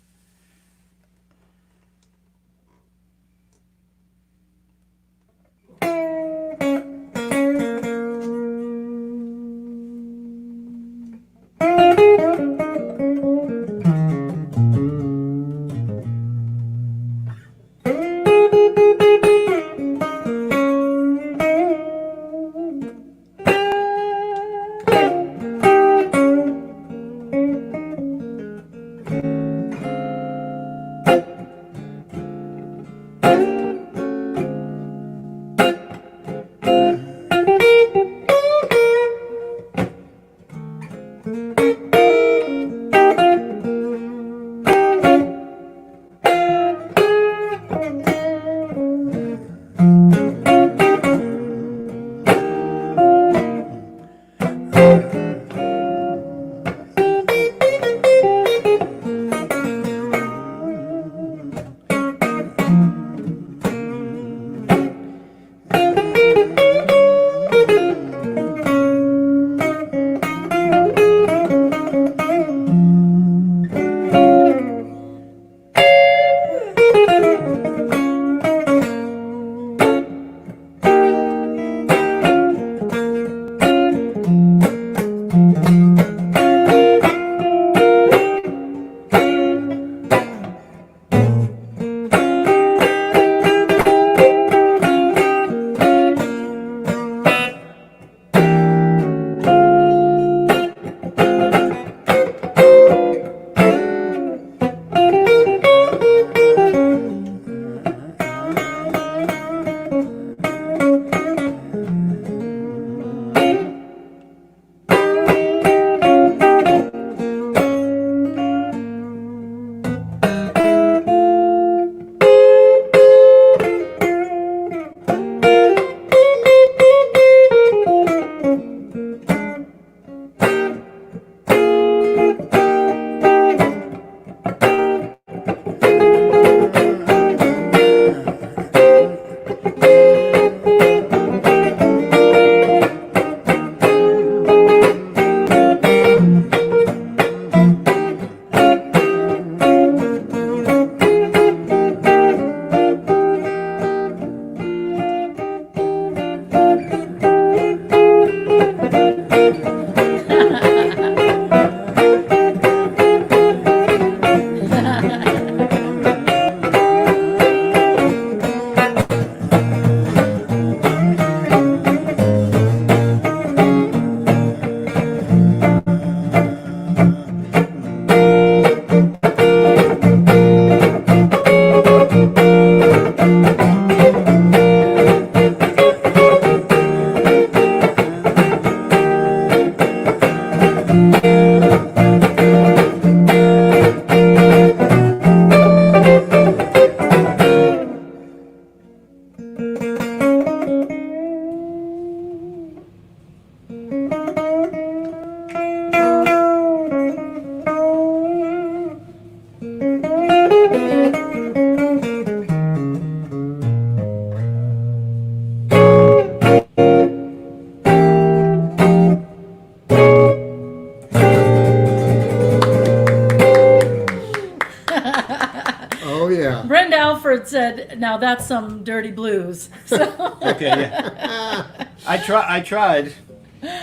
Mumford said, "Now that's some dirty blues." So Okay, yeah. I tried.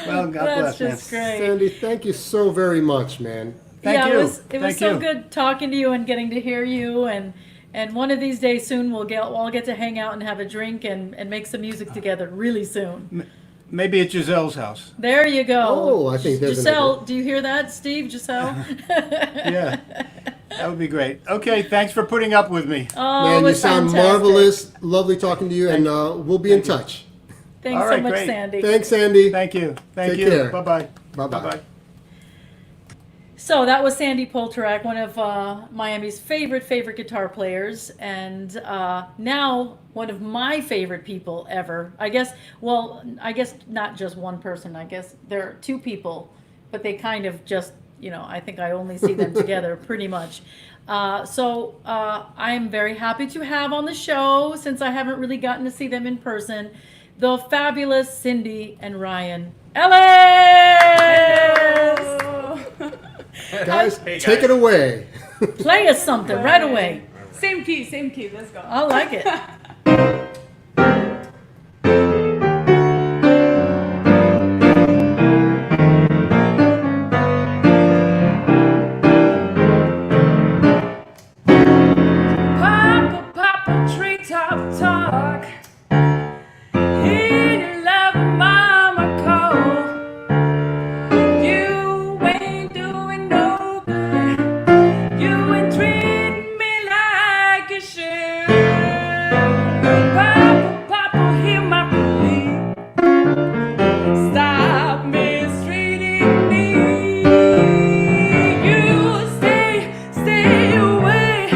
Well, God that's bless, man. just great. Sandy, thank you so very much, man. Thank It you. was Thank so you. good talking to you and getting to hear you, and one of these days soon we'll all get to hang out and have a drink and make some music together really soon. Maybe at Giselle's house. There you go. Oh, I think there's an Giselle, idea. do you hear that, Steve? Giselle? Yeah, that would be great. Okay, thanks for putting up with me. Oh, Man, it you was sound fantastic. marvelous. Lovely talking to you, and we'll be in Thank you. touch. Thanks All so right, much, great. Sandy. Thanks, Sandy. Thank you. Thank Take you. care. Bye-bye. Bye-bye. Bye-bye. So that was Sandy Polterack, one of Miami's favorite guitar players, and now one of my favorite people ever. I guess not just one person. I guess there are two people, but they kind of just, I think I only see them together pretty much. So I'm very happy to have on the show, since I haven't really gotten to see them in person, the fabulous Cindy and Ryan Ellis. Guys, take it away. Play us something right away. Same key, let's go. I like it. Papa, Papa, treetop talk. Hear your love, mama call. You ain't doing no good. You ain't treating me like you should. Papa, Papa, hear my plea. Stop mistreating me. You stay away.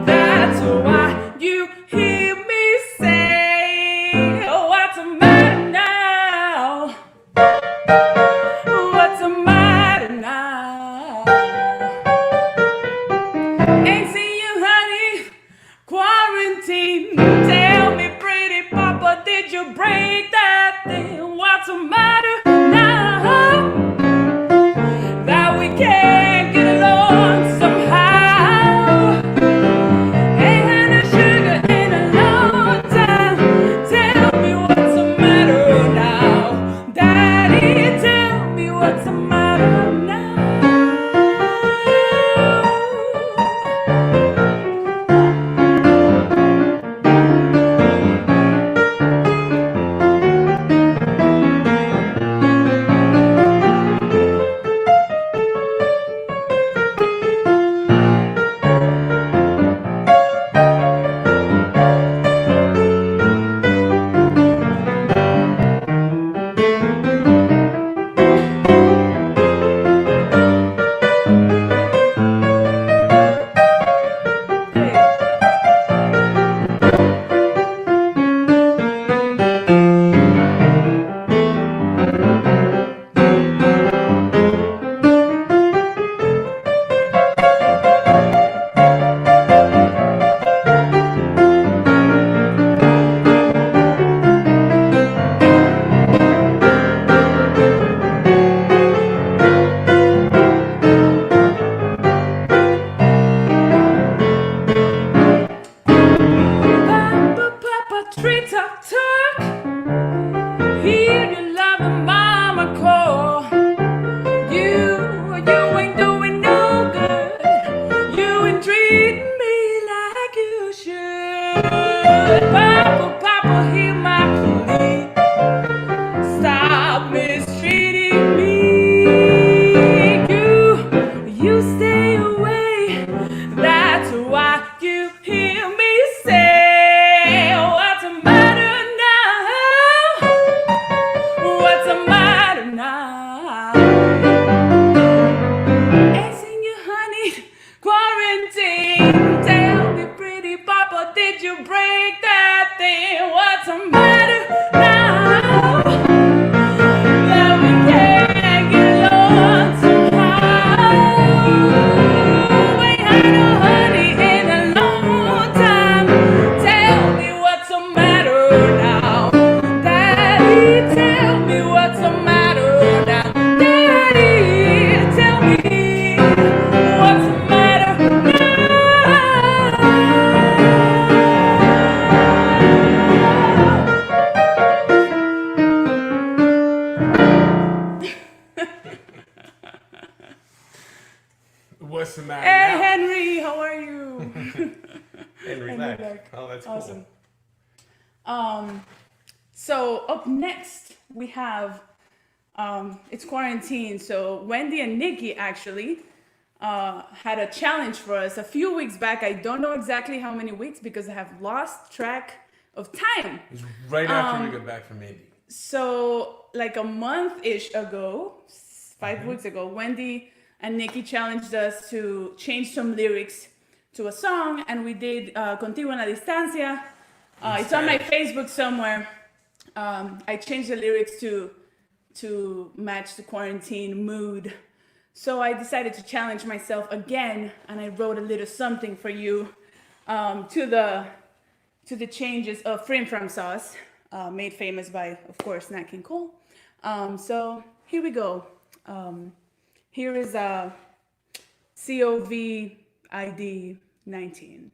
That's why you hear me say, what's the matter now? What's the matter now? Ain't seen you, honey. Quarantine. Tell me, pretty papa, did you break that thing? What's the matter now? That we can't get along somehow. Ain't had no sugar in a long time. Tell me what's the matter now. Daddy, tell me what's the matter now. Papa, Papa, treetop talk. Hear your loving mama call. You ain't doing no good. You ain't treating me like you should. Papa, Papa, hear my plea. Stop mistreating me. You stay away. That's why you hear me say, what's the matter now? What's the matter now? Ain't seen you, honey. Quarantine. Tell me, pretty papa, did you break that thing? What's the matter now? That we can't get along somehow. Ain't had no honey in a long time. Tell me what's the matter now. Daddy, tell me what's the matter now. Daddy, tell me what's the matter now. What's the matter Hey, now? Henry, how are you? Henry back. Oh, that's Awesome. cool. So up next we have it's quarantine. So Wendy and Nikki actually had a challenge for us a few weeks back. I don't know exactly how many weeks because I have lost track of time. It's right after we got back from Indy. So like a month-ish ago, 5 weeks ago, Wendy and Nikki challenged us to change some lyrics to a song, and we did Contigo en la Distancia. It's on my Facebook somewhere. I changed the lyrics to match the quarantine mood. So I decided to challenge myself again, and I wrote a little something for you to the changes of Frim Fram sauce, made famous by, of course, Nat King Cole. So here we go. Here is COVID 19.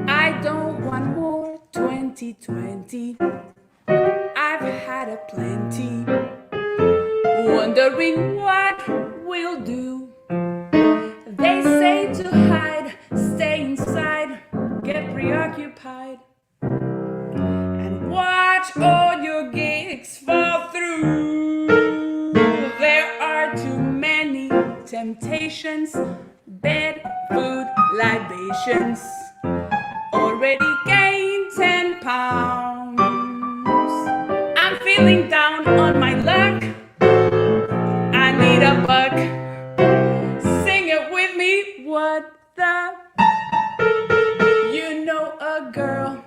I don't want more 2020. I've had a plenty. Wondering what we'll do. They say to hide, stay inside, get preoccupied, and watch all your gigs fall through. There are too many temptations, bed, food, libations. Already gained 10 pounds. I'm feeling down on my luck. I need a buck. Sing it with me. What the? You know a girl.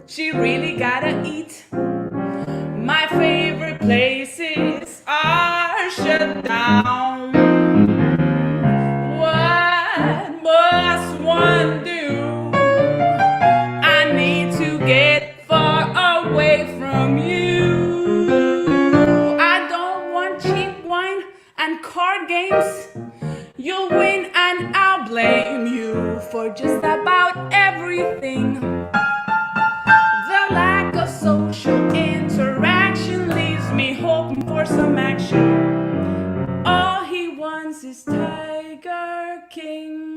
She really gotta eat. My favorite places are shut down. What must one do? I need to get far away from you. I don't want cheap wine and card games. You'll win and I'll blame you for just about everything. The lack of social interaction leaves me hoping for some action. All he wants is Tiger King.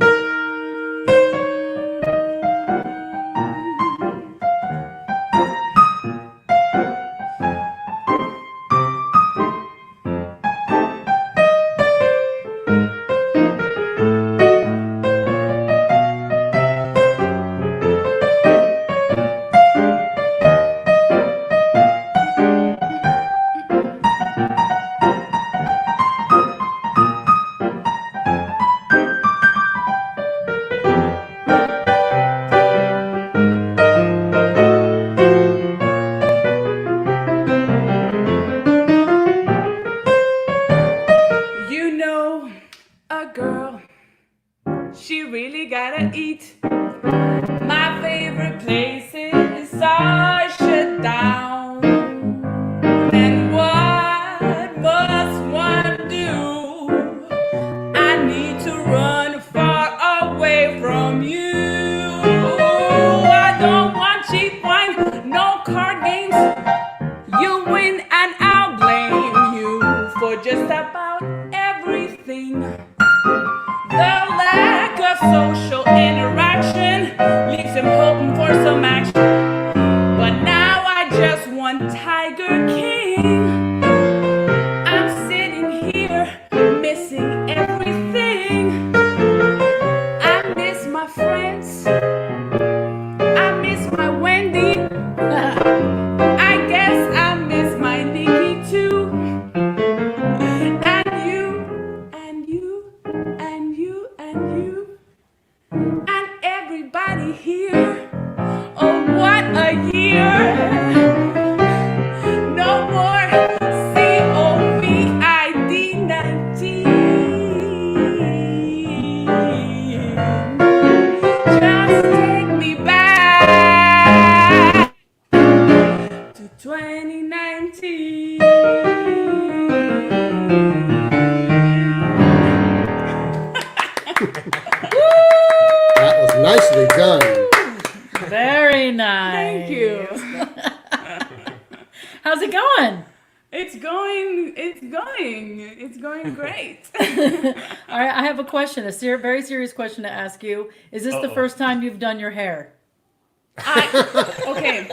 You know a girl, she really gotta eat. My favorite places are shut down. And what must one do? I need to run far away from you. I don't want cheap wine, no card games. You'll win and I'll blame you for just about everything. The lack of social interaction leaves him hoping for some action. But now I just want Tiger King. I'm sitting here missing everything. I miss my friends. I miss my Wendy. I guess I miss my Nikki too. And you, and you, and you, and you. going great. All right, I have a question, very serious question to ask you. Is this the first time you've done your hair? Okay,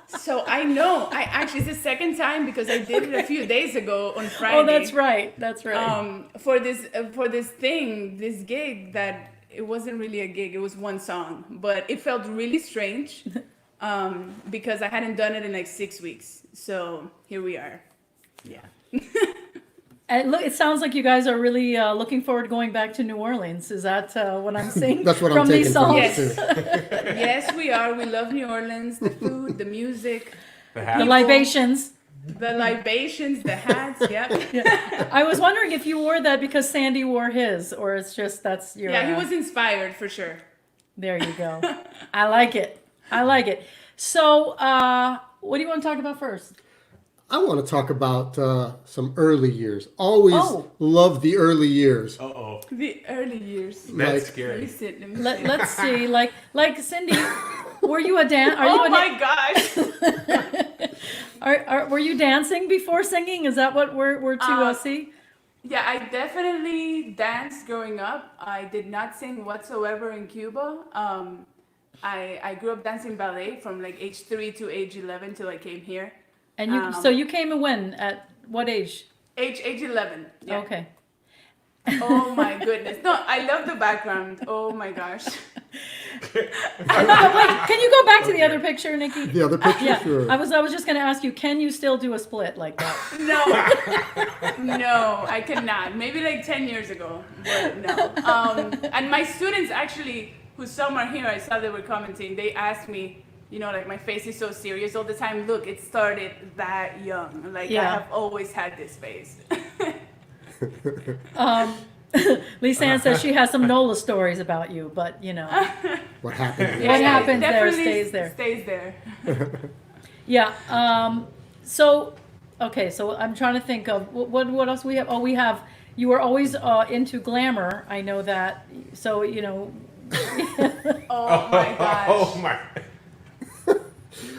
so it's the second time because I did it a few days ago on Friday. Oh, that's right. For this gig that it wasn't really a gig, it was one song, but it felt really strange because I hadn't done it in like 6 weeks. So here we are. Yeah. And look, it sounds like you guys are really looking forward to going back to New Orleans. Is that what I'm seeing? That's what from I'm these taking from songs? this too. Yes, we are. We love New Orleans, the food, the music, The libations. the libations, the hats. Yep. Yeah. I was wondering if you wore that because Sandy wore his, or it's just that's your. Yeah, he was inspired for sure. There you go. I like it. So, what do you want to talk about first? I want to talk about some early years. Always love the early years. Uh-oh. The early years. That's Like- Let me scary. sit. Let me sit. Let's see. Like Cindy, were you a dance? Oh my gosh. Were you dancing before singing? Is that what we're to see? Yeah, I definitely danced growing up. I did not sing whatsoever in Cuba. I grew up dancing ballet from like age 3 to age 11 till I came here. And so you came in when? At what age? Age 11. Yeah. Okay. Oh my goodness. No, I love the background. Oh my gosh. Wait, can you go back to the other picture, Nikki? The other picture, Yeah, sure. I was just going to ask you, can you still do a split like that? No, I cannot. Maybe like 10 years ago, but no. And my students actually, who some are here, I saw they were commenting, they asked me, you know, like my face is so serious all the time. Look, it started that young. Like I have always had this face. Lisa Ann says she has some NOLA stories about you, but you know. What happened? What happens there Definitely stays there. Stays there. Yeah. So I'm trying to think of what else we have. Oh, we have. You were always into glamour. I know that. So you know. Oh my gosh. Oh my.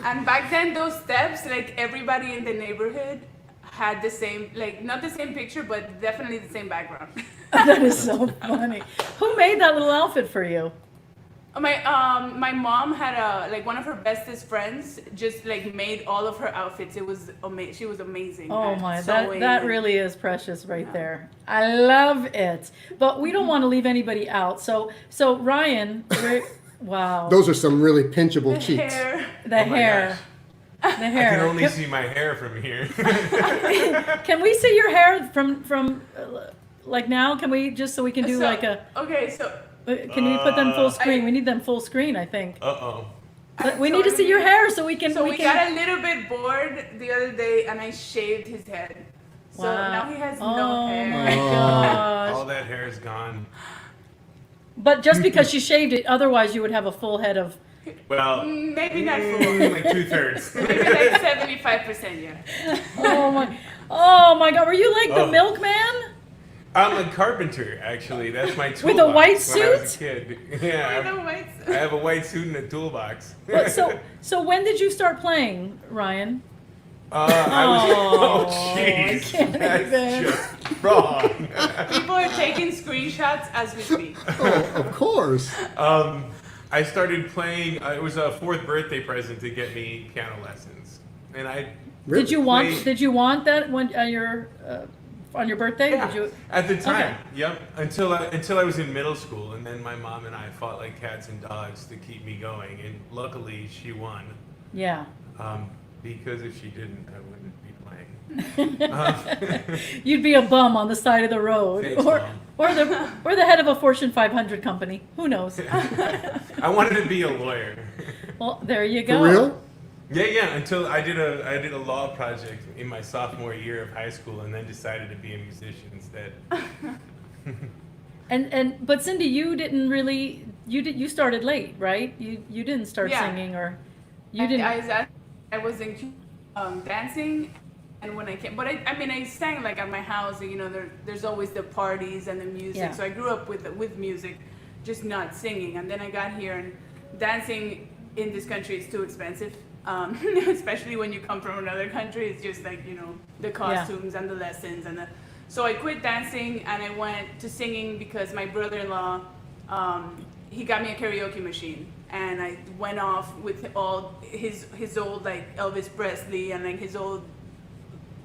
And back then, those steps, like everybody in the neighborhood had the same, like not the same picture, but definitely the same background. That is so funny. Who made that little outfit for you? My mom had one of her bestest friends just like made all of her outfits. It was amazing. She was amazing. Oh at my, sewing that and- really is precious right there. I love it. But we don't want to leave anybody out. So Ryan, wow. Those are some really pinchable the cheeks. hair. The Oh my hair. The I hair. can only see my hair from here. Can we see your hair from like now? Can we just so we can do So- like a? Okay, so Can we put them full screen? We need them full screen, I think. Uh-oh. But we need to see your hair so we can. we got a little bit bored the other day, and I shaved his head. So Wow. now he has Oh no hair. my gosh! All that hair is gone. But just because she shaved it, otherwise you would have a full head of. Well, Maybe not full. like 2/3. Maybe like 75%, yeah. Oh my God! Were you like the Oh. milkman? I'm a carpenter, actually. That's my toolbox. With a white when I was a suit? kid. Yeah, With a white I have a white suit and a toolbox. What, so when did you start playing, Ryan? I was. Oh, I jeez. can't even. That's just wrong. People are taking screenshots as we speak. Oh, of course. I started playing. It was a 4th birthday present to get me piano lessons, and I. Really? Did you want? Wait. Did you want that when on your birthday? Yeah, Did you? at the time, Okay. yep. Until I was in middle school, and then my mom and I fought like cats and dogs to keep me going, and luckily she won. Yeah. Because if she didn't, I wouldn't be playing. You'd be a bum on the side of the road, Thanks, or Mom. or the head of a Fortune 500 company. Who knows? I wanted to be a lawyer. Well, there you go. For real? Yeah. Until I did a law project in my sophomore year of high school, and then decided to be a musician instead. But Cindy, you didn't really you started late, right? You didn't start Yeah. singing, or you didn't. I was in dancing, and when I came, but I sang like at my house. You know, there's always the parties and the music. Yeah. So I grew up with music, just not singing. And then I got here, and dancing in this country is too expensive. Especially when you come from another country, it's just like, you know, the costumes and the lessons and So I quit dancing and I went to singing because my brother-in-law, he got me a karaoke machine, and I went off with all his old like Elvis Presley and like his old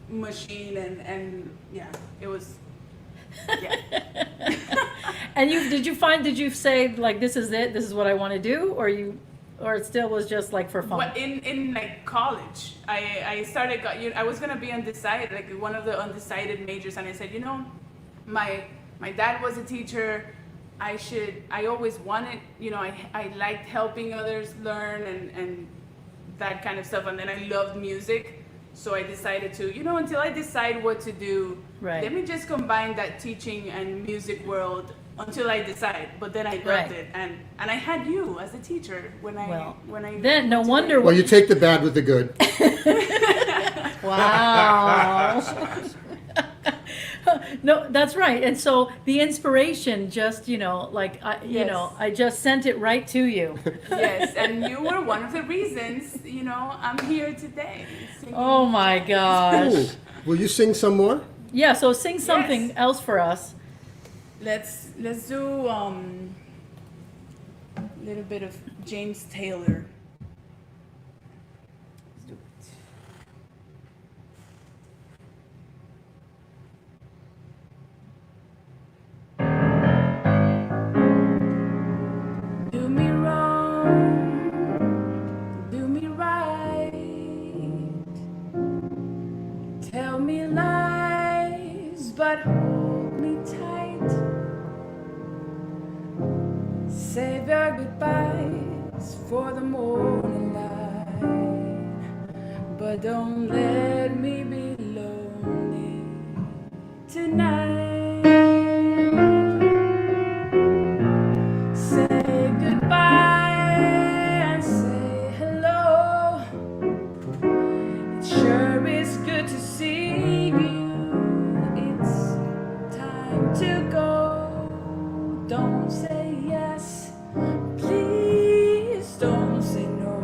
machine, and yeah, it was, yeah. And did you say like, this is it, this is what I want to do, or it still was just like for fun? But in like college, I started, I was gonna be undecided, like one of the undecided majors, and I said, my dad was a teacher. I always wanted, I liked helping others learn and that kind of stuff, and then I loved music. So I decided to, until I decide what to do, Right. let me just combine that teaching and music world until I decide. But then I loved Right. it, and I had you as a teacher when I Then no went to wonder. Well, you take the bad with the good. Wow. No, that's right. And so the inspiration just, Yes. I just sent it right to you. Yes, and you were one of the reasons, I'm here today. Singing. Oh my gosh. Ooh, will you sing some more? Yeah, so sing something Yes. else for us. Let's do a little bit of James Taylor. Let's do it. Do me wrong, do me right. Tell me lies, but hold me tight. Save your goodbyes for the morning light, but don't let me be lonely tonight. Say goodbye and say hello. It sure is good to see you. It's time to go. Don't say yes, please don't say no.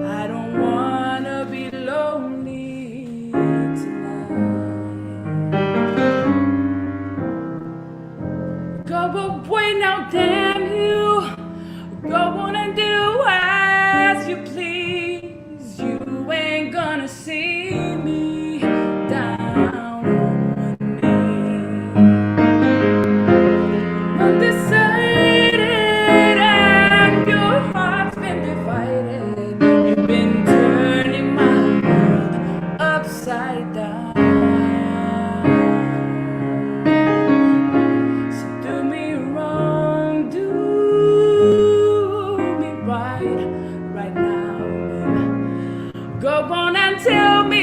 I don't wanna be lonely tonight. Go away now, damn you. Go on and do as you please. You ain't gonna see me down on one knee. Undecided and your heart's been divided. You've been turning my world upside down. So do me wrong, do me right now, baby. Go on and tell me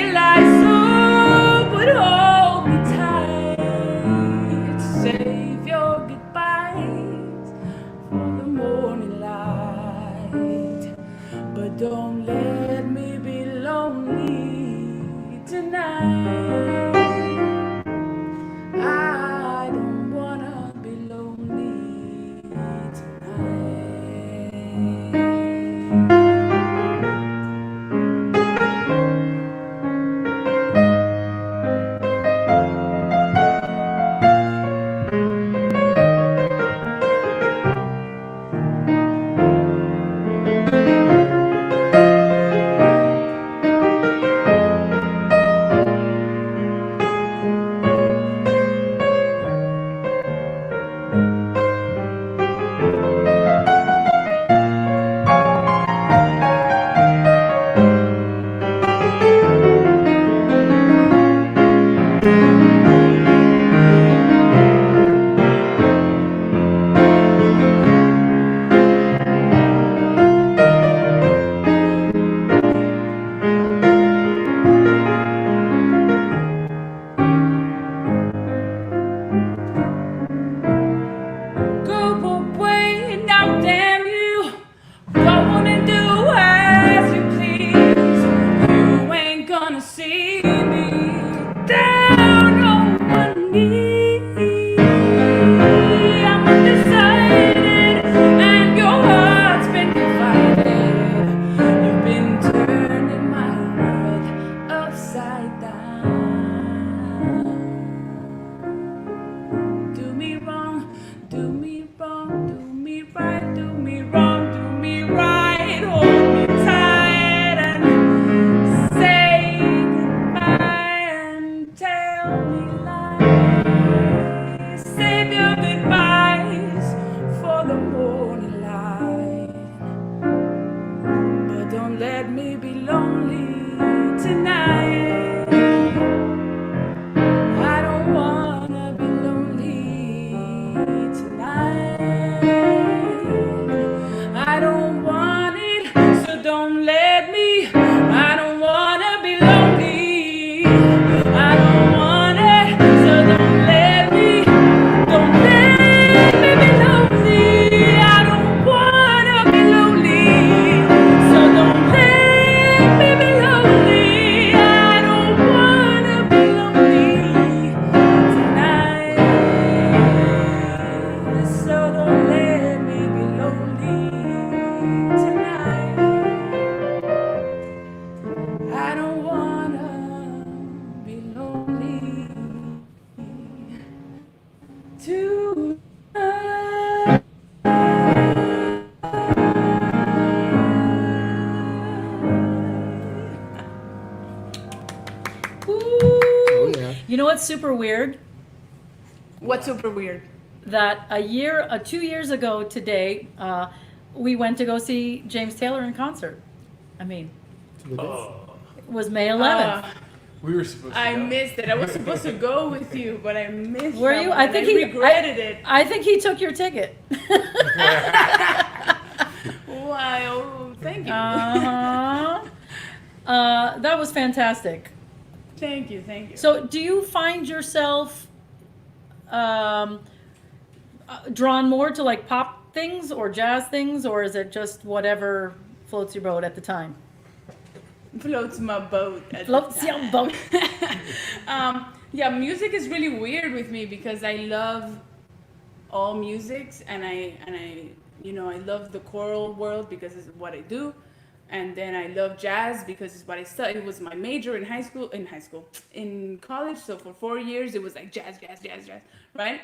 what's super weird? What's super weird? That 2 years ago today, we went to go see James Taylor in concert. I mean, Oh, it was May 11th. we were supposed to I go. missed it. I was supposed to go with you, but I missed. Were that you? one, I and think he regretted it. I think he took your ticket. Wow, thank you. That was fantastic. Thank you, thank you. So, do you find yourself drawn more to like pop things or jazz things, or is it just whatever floats your boat at the time? Floats my boat. Floats your boat. Yeah, music is really weird with me because I love all musics, and I I love the choral world because it's what I do, and then I love jazz because it's what I studied. It was my major in college. So for 4 years it was like jazz, right?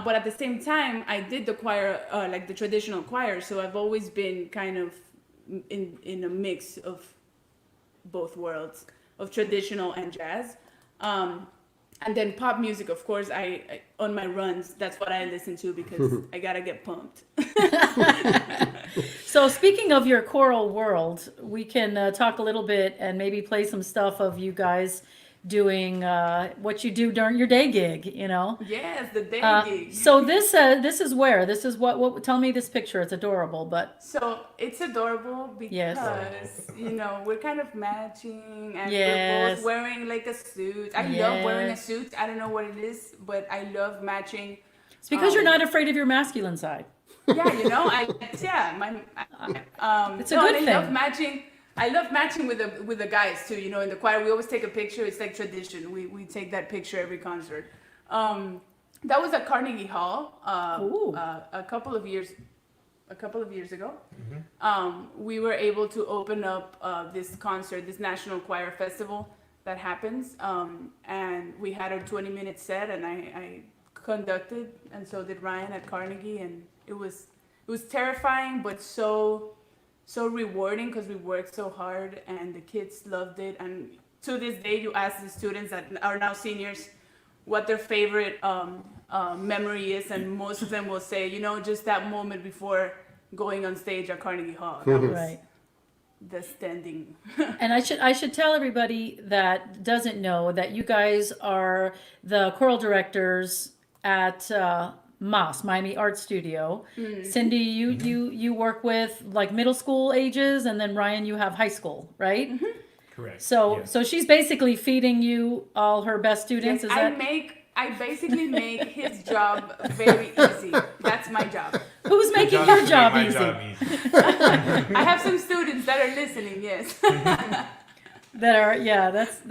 But at the same time, I did the choir, like the traditional choir. So I've always been kind of in a mix of both worlds, of traditional and jazz. And then pop music, of course, I on my runs, that's what I listen to because I gotta get pumped. So, speaking of your choral world, we can talk a little bit and maybe play some stuff of you guys doing what you do during your day gig, Yes, the day gig. So this is where? This is what? Tell me this picture. It's adorable, but So it's adorable because Yes. We're kind of matching, and Yes. we're both wearing like a suit. I love wearing a Yes. suit. I don't know what it is, but I love matching. it's because you're not afraid of your masculine side. Yeah, it's a good I thing. love matching with the guys too. In the choir, we always take a picture. It's like tradition. We take that picture every concert. That was at Carnegie Hall Ooh. a couple of years ago. We were able to open up this concert, this National Choir Festival that happens, and we had a 20-minute set, and I conducted, and so did Ryan at Carnegie, and it was terrifying, but so rewarding because we worked so hard, and the kids loved it. And to this day, you ask the students that are now seniors what their favorite memory is, and most of them will say, just that moment before going on stage at Carnegie Hall. That was Right. the standing. And I should tell everybody that doesn't know that you guys are the choral directors at MAS, Miami Art Studio. Cindy, you work with like middle school ages, and then Ryan, you have high school, right? Correct. So yes. so she's basically feeding you all her best students. Yes, Is that I basically make his job very easy. That's my job. who's making Just your to job make easy? my job easy. I have some students that are listening, yes.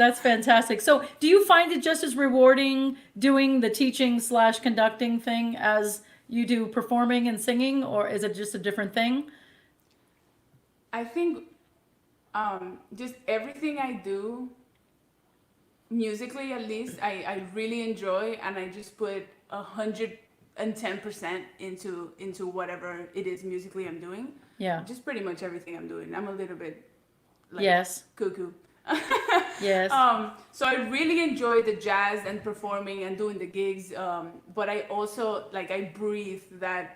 That's fantastic. So do you find it just as rewarding doing the teaching / conducting thing as you do performing and singing, or is it just a different thing? I think just everything I do, musically at least, I really enjoy, and I just put 110% into whatever it is musically I'm doing. Yeah. Just pretty much everything I'm doing. I'm a little bit like Yes. cuckoo. Yes. So I really enjoy the jazz and performing and doing the gigs. But I also I breathe that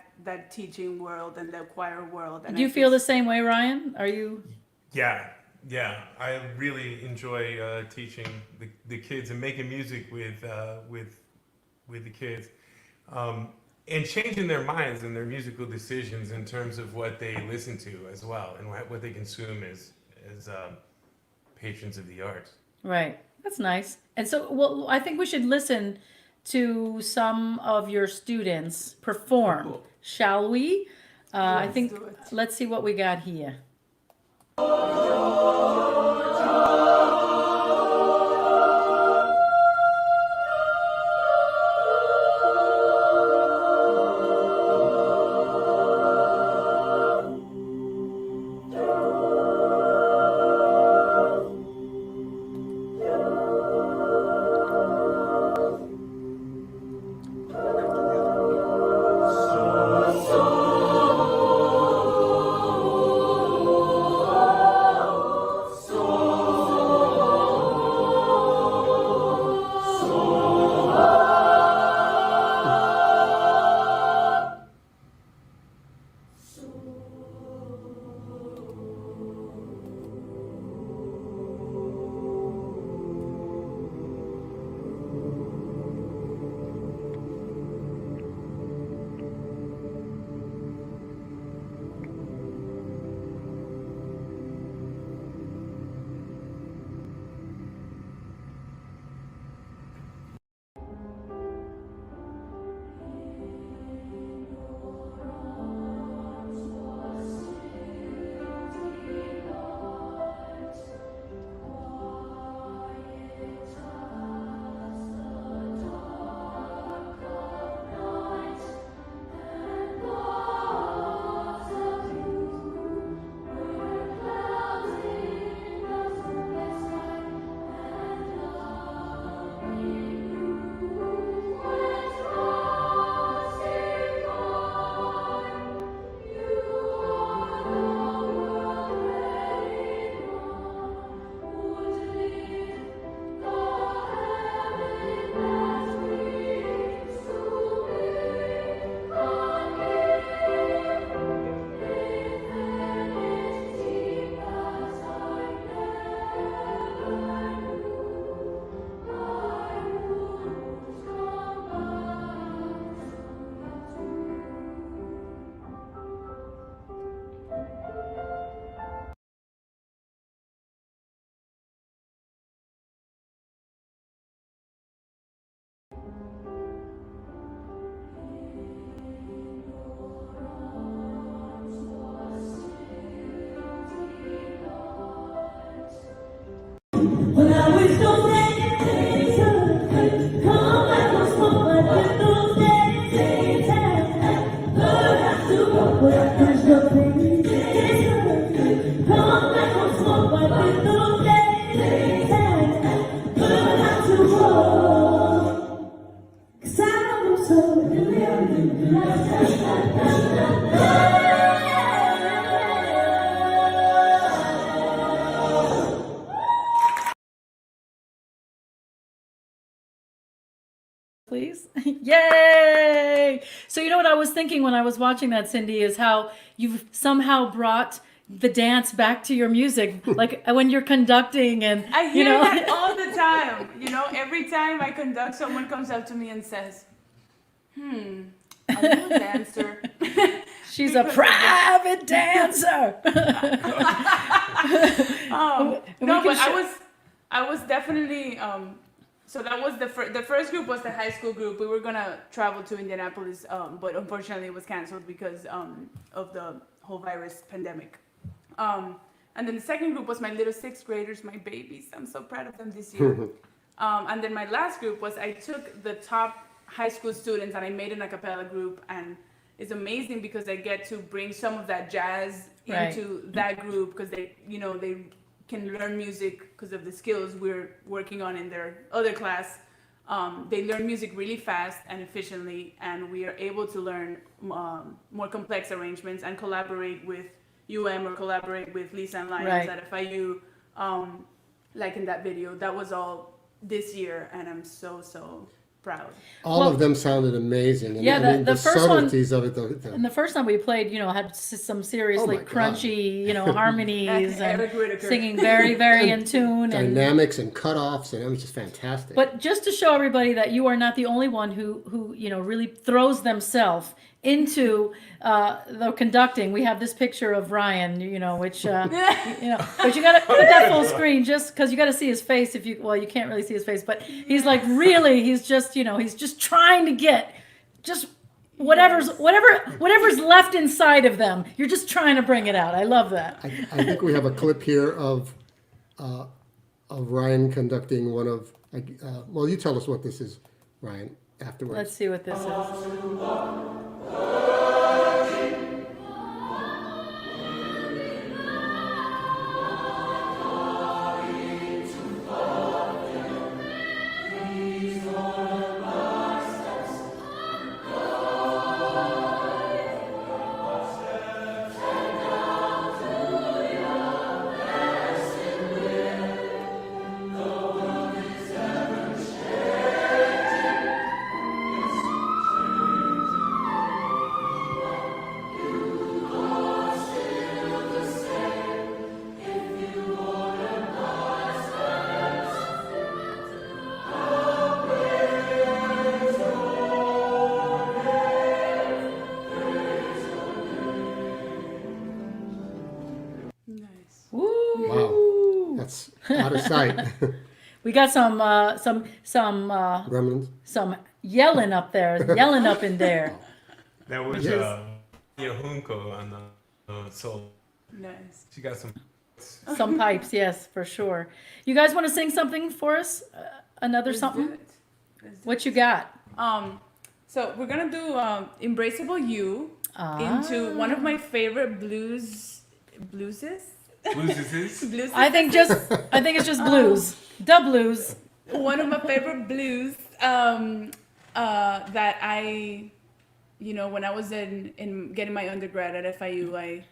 teaching world and the choir world. And Do you feel the same way, Ryan? Are you? Yeah. I really enjoy teaching the kids and making music with the kids, and changing their minds and their musical decisions in terms of what they listen to as well, and what they consume as patrons of the arts. Right. That's nice. And so, well, I think we should listen to some of your students perform. Cool. Shall we? I think, do it. let's see what we got here. So Please. Yay! So you know what I was thinking when I was watching that, Cindy, is how you've somehow brought the dance back to your music, like when you're conducting and I hear that all the time. You know, every time I conduct, someone comes up to me and says, are you a dancer? She's a private dancer. No, but I was definitely, so that was the first group was the high school group. We were gonna travel to Indianapolis, but unfortunately it was canceled because of the whole virus pandemic. And then the second group was my little sixth graders, my babies. I'm so proud of them this year. And then my last group was I took the top high school students and I made an a cappella group, and it's amazing because I get to bring some of that jazz into that group because they can learn music because of the skills we're working on in their other class. They learn music really fast and efficiently, and we are able to learn more complex arrangements and collaborate with UM or collaborate with Lisa and Lions at FIU, like in that video. That was all this year, and I'm so proud. All of them sounded amazing. And Yeah, I mean, the first subtleties one, of it. and the first time we played, had some seriously Oh my God. crunchy, harmonies Eric and Whitaker. singing very in tune. And Dynamics and cutoffs, and it was just fantastic. but just to show everybody that you are not the only one who really throws themselves into the conducting. We have this picture of Ryan, which but you got to put that full screen just because you got to see his face. You can't really see his face, but he's like he's just he's just trying to get just whatever's left inside of them. You're just trying to bring it out. I love that. I think we have a clip here of Ryan conducting one of. Well, you tell us what this is, Ryan. Afterwards. Let's see what this is. Wow, that's out of sight. We got some Gremlins. some yelling up in there. That was Yes. Junko on the soul. Nice. She got some. Some pipes, yes, for sure. You guys want to sing something for us? Another Let's something? do it. Let's do What you got? So we're gonna do "Embraceable You" into one of my favorite blueses. Blues is Blues. I think it's just blues. The blues. One of my favorite blues that I, when I was in getting my undergrad at FIU,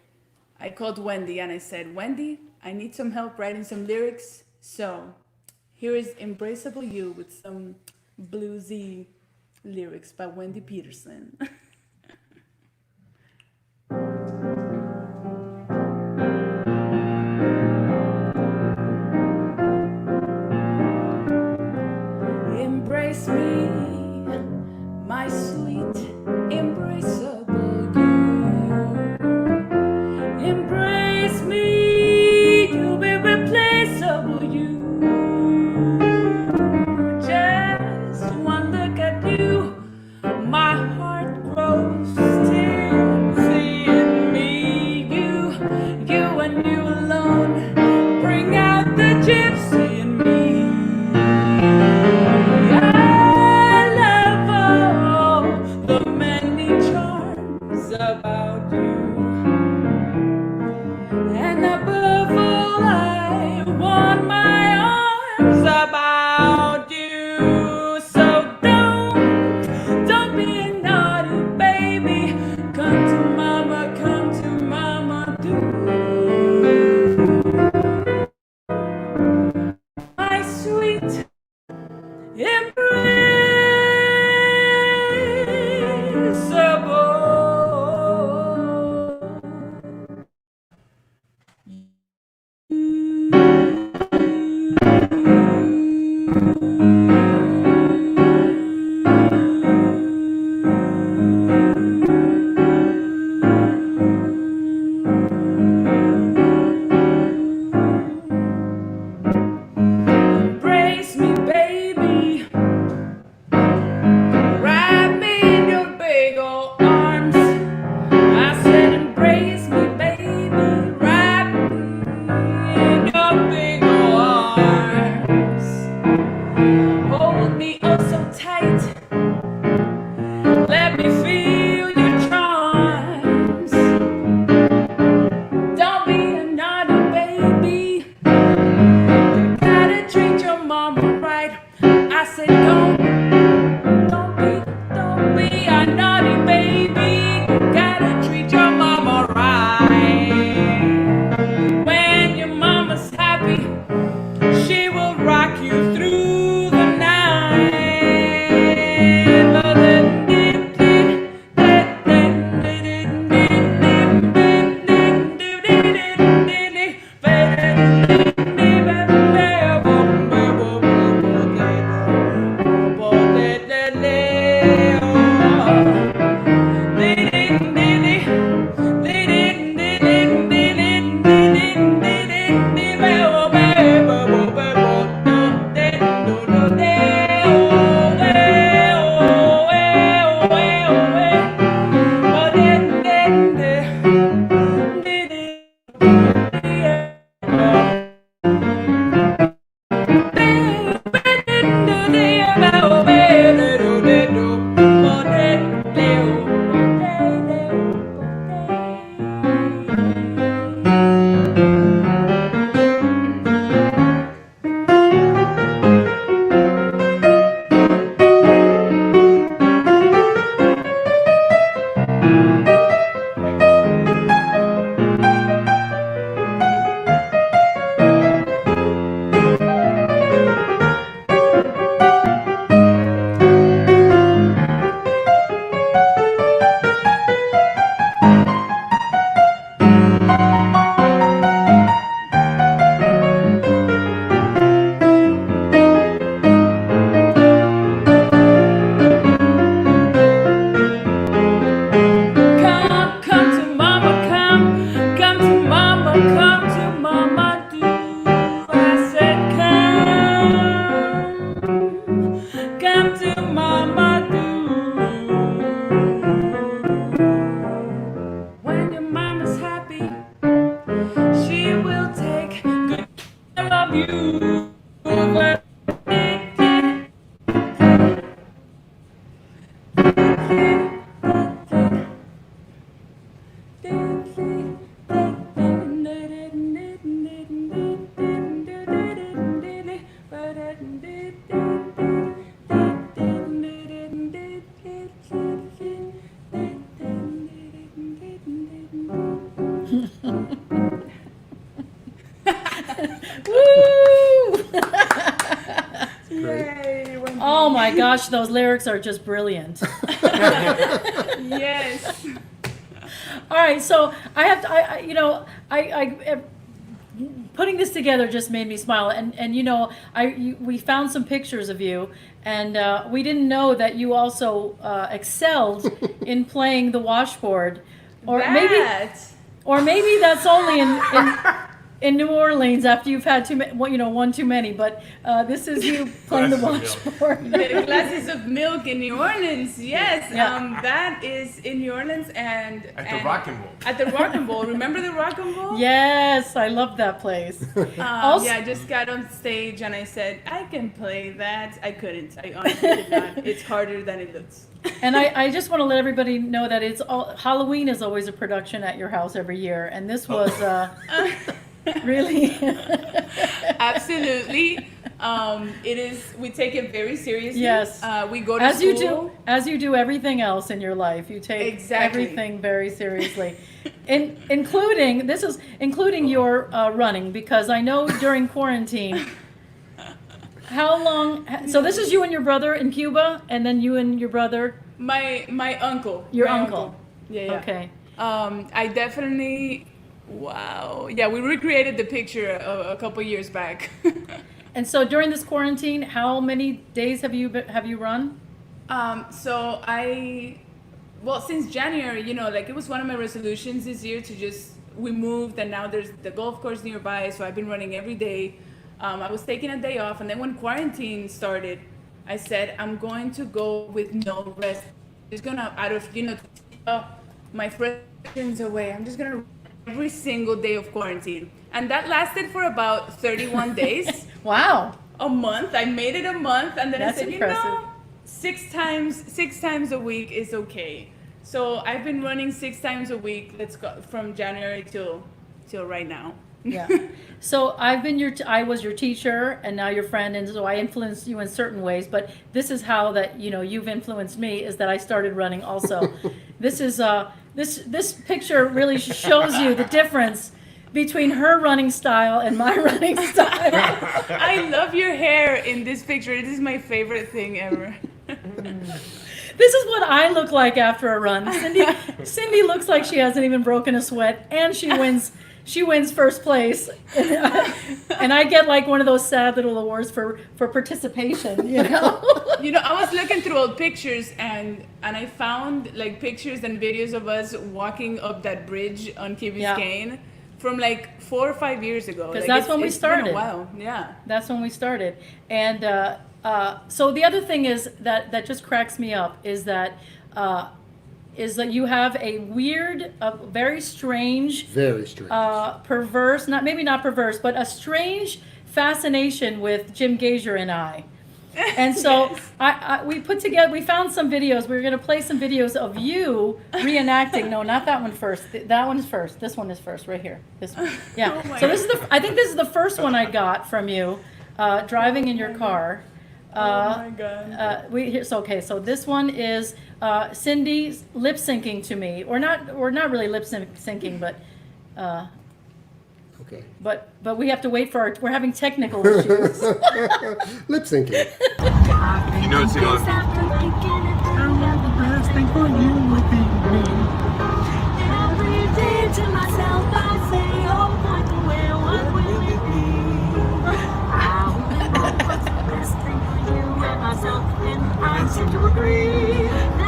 I called Wendy and I said, Wendy, I need some help writing some lyrics. So here is "Embraceable You" with some bluesy lyrics by Wendy Peterson. Embrace me, my sweet, embraceable you. Embrace me, you irreplaceable you. Just one look at you, my heart grows gosh, those lyrics are just brilliant. Yes. All right, so I have to, putting this together just made me smile, and we found some pictures of you, and we didn't know that you also excelled in playing the washboard, or maybe that's only in New Orleans after you've had one too many, but this is you playing the washboard. The glasses of milk in New Orleans, yes. Yeah. That is in New Orleans and the Rock and Roll. At the Rock and Roll. Remember the Rock and Roll? Yes, I love that place. Also- I just got on stage and I said, I can play that. I couldn't. I honestly did not. It's harder than it looks. And I just want to let everybody know that Halloween is always a production at your house every year, and this was really. Absolutely. It is. We take it very seriously. Yes. We go to As school. you do everything else in your life, you take Exactly. everything very seriously, including your running, because I know during quarantine. How long? So this is you and your brother in Cuba, and then you and your brother. My uncle. Your My uncle. Yeah. Okay. I definitely. Wow. Yeah, we recreated the picture a couple years back. And so during this quarantine, how many days have you run? So since January, it was one of my resolutions this year we moved and now there's the golf course nearby, so I've been running every day. I was taking a day off, and then when quarantine started, I said, I'm going to go with no rest. Just gonna, my frustrations away, I'm just gonna every single day of quarantine. And that lasted for about 31 days. Wow. A month. I made it a month, and then That's I said, impressive. 6 times a week is okay. So I've been running 6 times a week. Let's go from January till right now. Yeah. So I was your teacher, and now your friend, and so I influenced you in certain ways. But this is how that you've influenced me, is that I started running also. This is this picture really shows you the difference between her running style and my running style. I love your hair in this picture. This is my favorite thing ever. This is what I look like after a run. Cindy looks like she hasn't even broken a sweat, and she wins. She wins first place, and I get like one of those sad little awards for participation. I was looking through old pictures and I found like pictures and videos of us walking up that bridge on Key Biscayne from like 4 or 5 years ago. Because that's when we started. It's been a while. Yeah. That's when we started, and so the other thing is that just cracks me up is that you have a weird, very strange, perverse, maybe not perverse, but a strange fascination with Jim Gager and I. And so we found some videos. We were going to play some videos of you reenacting. No, not that one first. That one is first. This one is first, right here. This one. Yeah. So I think this is the first one I got from you, driving in your car. Oh my God. So this one is Cindy lip syncing to me, or not really lip syncing, but Okay. But we have to wait for we're having technical issues. Lip syncing. You know it's on.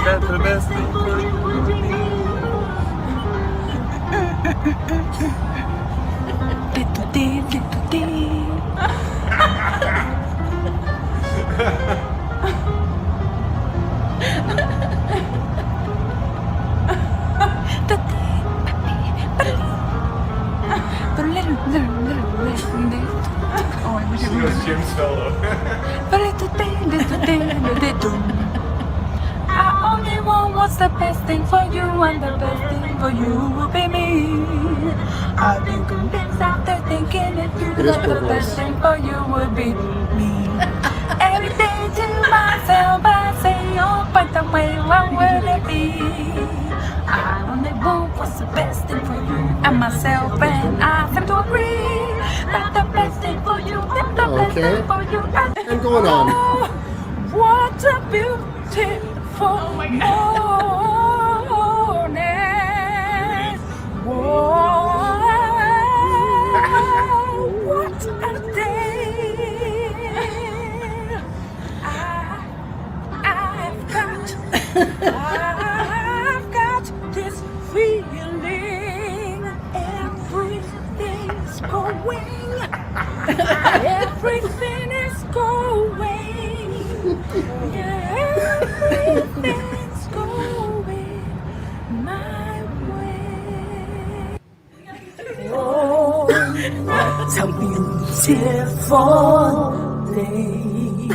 That's the best thing for you would be. Little D, little D. Oh, I wish She knows Jim solo. I only want what's the best thing for you, and the best thing for you will be me. I've been convinced after thinking it through that the best thing for you would be me. Every day to myself I say, oh, by the way, what will it be? I only want what's the best thing for you and myself, and I seem to agree that the best thing for you, that the best thing for you. And going on. What What a beautiful morning. Whoa, what a day. I've got this feeling. Everything's going. Everything is going. Everything's going my way. Oh, what a beautiful day.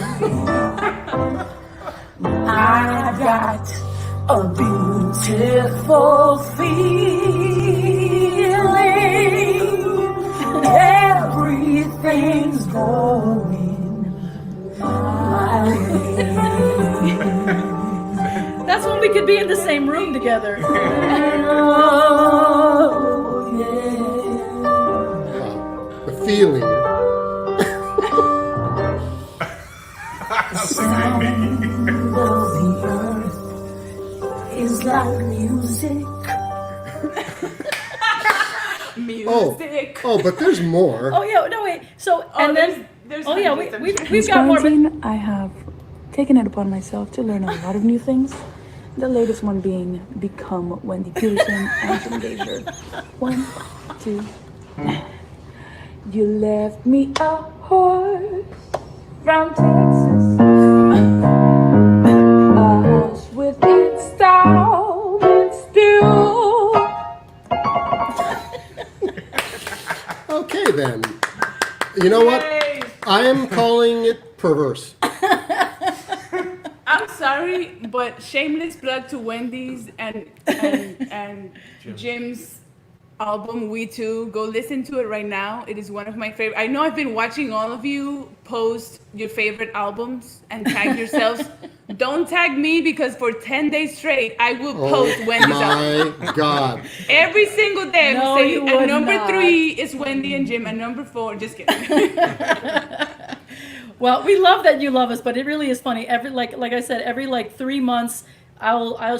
I've got a beautiful feeling. Everything's going my way. That's when we could be in the same room together. Oh, yeah. The feeling. The sound of the earth is like music. Oh, but there's more. Oh yeah, no wait. So and then there's oh yeah, hundreds, I'm sure. we've got more. But I have taken it upon myself to learn a lot of new things. The latest one being become Wendy Peterson and Jim Gazer. 1, 2. You left me a horse from Texas, a house with installments due. Okay then. You know what? I am calling it perverse. I'm sorry, but shameless plug to Wendy's and Jim's album We Too. Go listen to it right now. It is one of my favorite. I know I've been watching all of you post your favorite albums and tag yourselves. Don't tag me because for 10 days straight I will post Wendy's album. My God. Every single day I No, will say, you and would number not. 3 is Wendy and Jim, and number 4, just kidding. well, we love that you love us, but it really is funny. Every like I said, every like 3 months,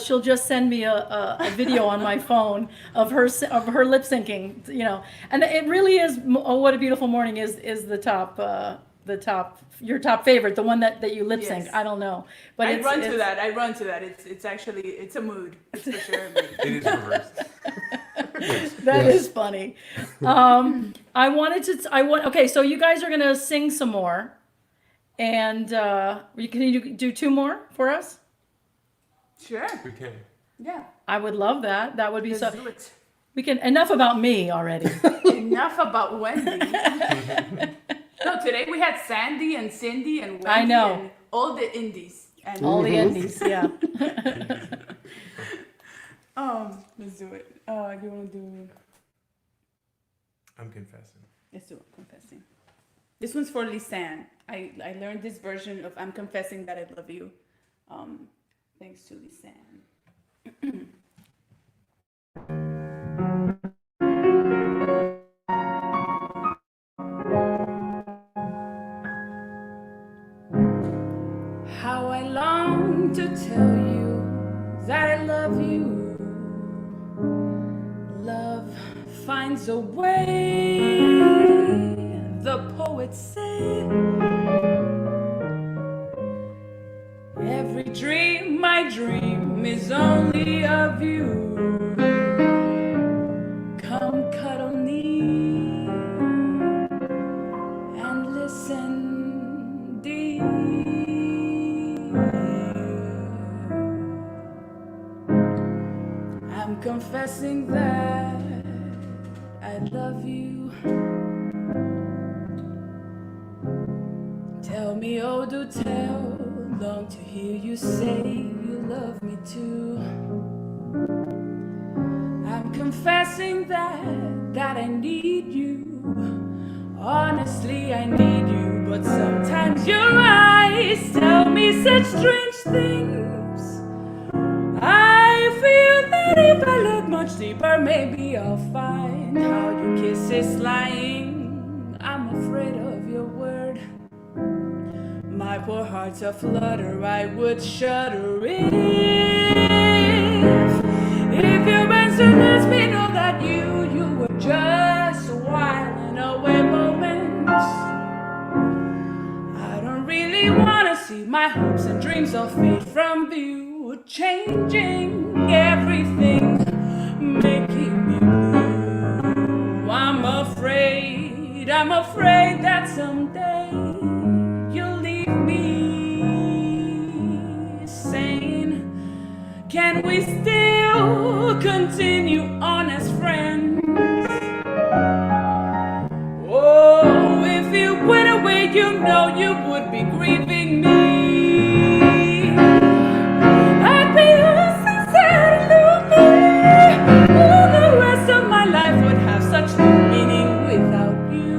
she'll just send me a video on my phone of her lip syncing, you know, and it really is. Oh, What a Beautiful Morning is the top your top favorite, the one that you lip sync. Yes. I don't know, but I run to that. It's actually, it's a mood. It's for sure a mood. It is reversed. That Yes. is funny. Okay, so you guys are gonna sing some more, and can you do 2 more for us? Sure. We can. Yeah. I would love that. That would be Let's so. do it. We can. Enough about me already. Enough about Wendy. No, today we had Sandy and Cindy and Wendy. I know. And all the indies. And All the indies, yeah. let's do it. You want to do? I'm confessing. Let's do it. Confessing. This one's for Lisanne. I learned this version of I'm confessing that I love you. Thanks to Lisanne. How I long to tell you that I love you. Love finds a way, the poets say. Every dream I dream is only of you. Come cuddle me and listen dear. I'm confessing that I love you. Tell me, oh do tell, long to hear you say you love me too. I'm confessing that I need you. Honestly, I need you, but sometimes your eyes tell me such strange things. I feel that if I look much deeper, maybe I'll find how your kiss is lying. I'm afraid of your word. My my poor heart's a flutter, I would shudder if your answer lets me know that you were just whiling away moments. I don't really wanna see my hopes and dreams of fate from view, changing everything, making me blue. I'm afraid that someday you'll leave me sane. Can we still continue on as friends? Oh, if you went away, you know you would be grieving me. I'd be so sad and lonely. Oh, the rest of my life would have such no meaning without you.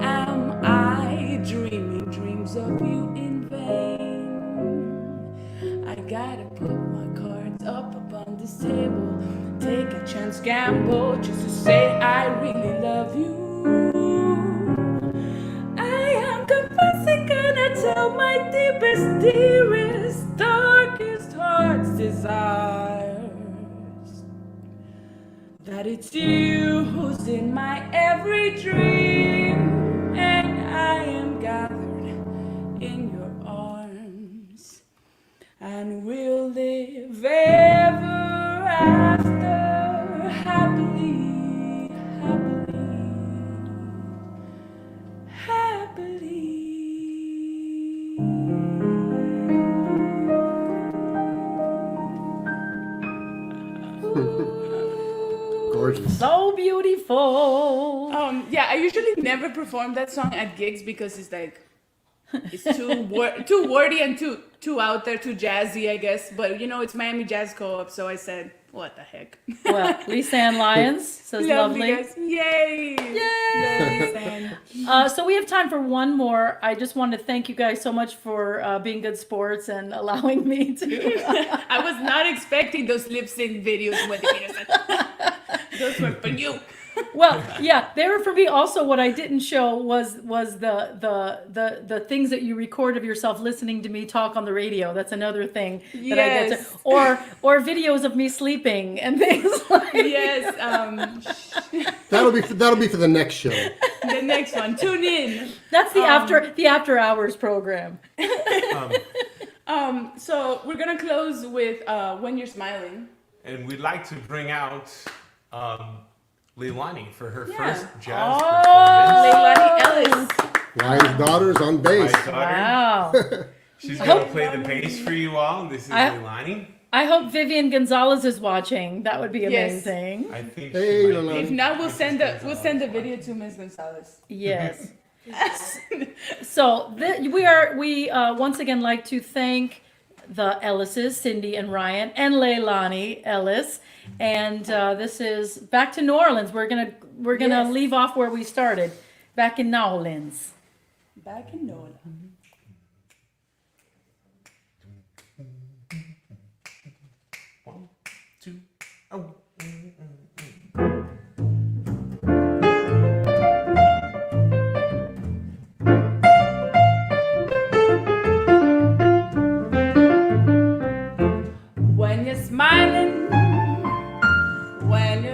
Am I dreaming dreams of you in vain? I gotta put my cards up on this table, take a chance gamble just to say I really love you. I am confessing, gonna tell my deepest, dearest, darkest heart's desires, that it's you who's in my every dream, and I am gathered in your arms, and we'll live ever after happily, happily. Gorgeous. So beautiful. Yeah, I usually never perform that song at gigs because it's like it's too wordy and too out there, too jazzy, I guess. But you know, it's Miami Jazz Co-op, so I said, what the heck? Well, Lisa Ann Lyons says lovely. Guys. Yay! Yay! Lisa Ann. So we have time for one more. I just want to thank you guys so much for being good sports and allowing me to. I was not expecting those lip sync videos when they said those were for you. Well, yeah, they were for me. Also, what I didn't show was the things that you record of yourself listening to me talk on the radio. That's another thing that I get to, or videos of me sleeping and things like. Yes. That'll be for the next show. The next one. Tune in. That's the after hours program. So we're gonna close with When You're Smiling. And we'd like to bring out Leilani for her first jazz Leilani Ellis. Ryan's daughter's on bass. performance. Wow. She's going to play the bass for you all. This is Leilani. I hope Vivian Gonzalez is watching. That would be Yes. amazing. I think Hey, she might Leilani. If not, we'll send the video to Ms. Gonzalez. Yes. So we once again like to thank the Ellises, Cindy and Ryan, and Leilani Ellis. And this is back to New Orleans. We're gonna Yes. leave off where we started, back in New Orleans. Back in Nola. One, two, oh. When you're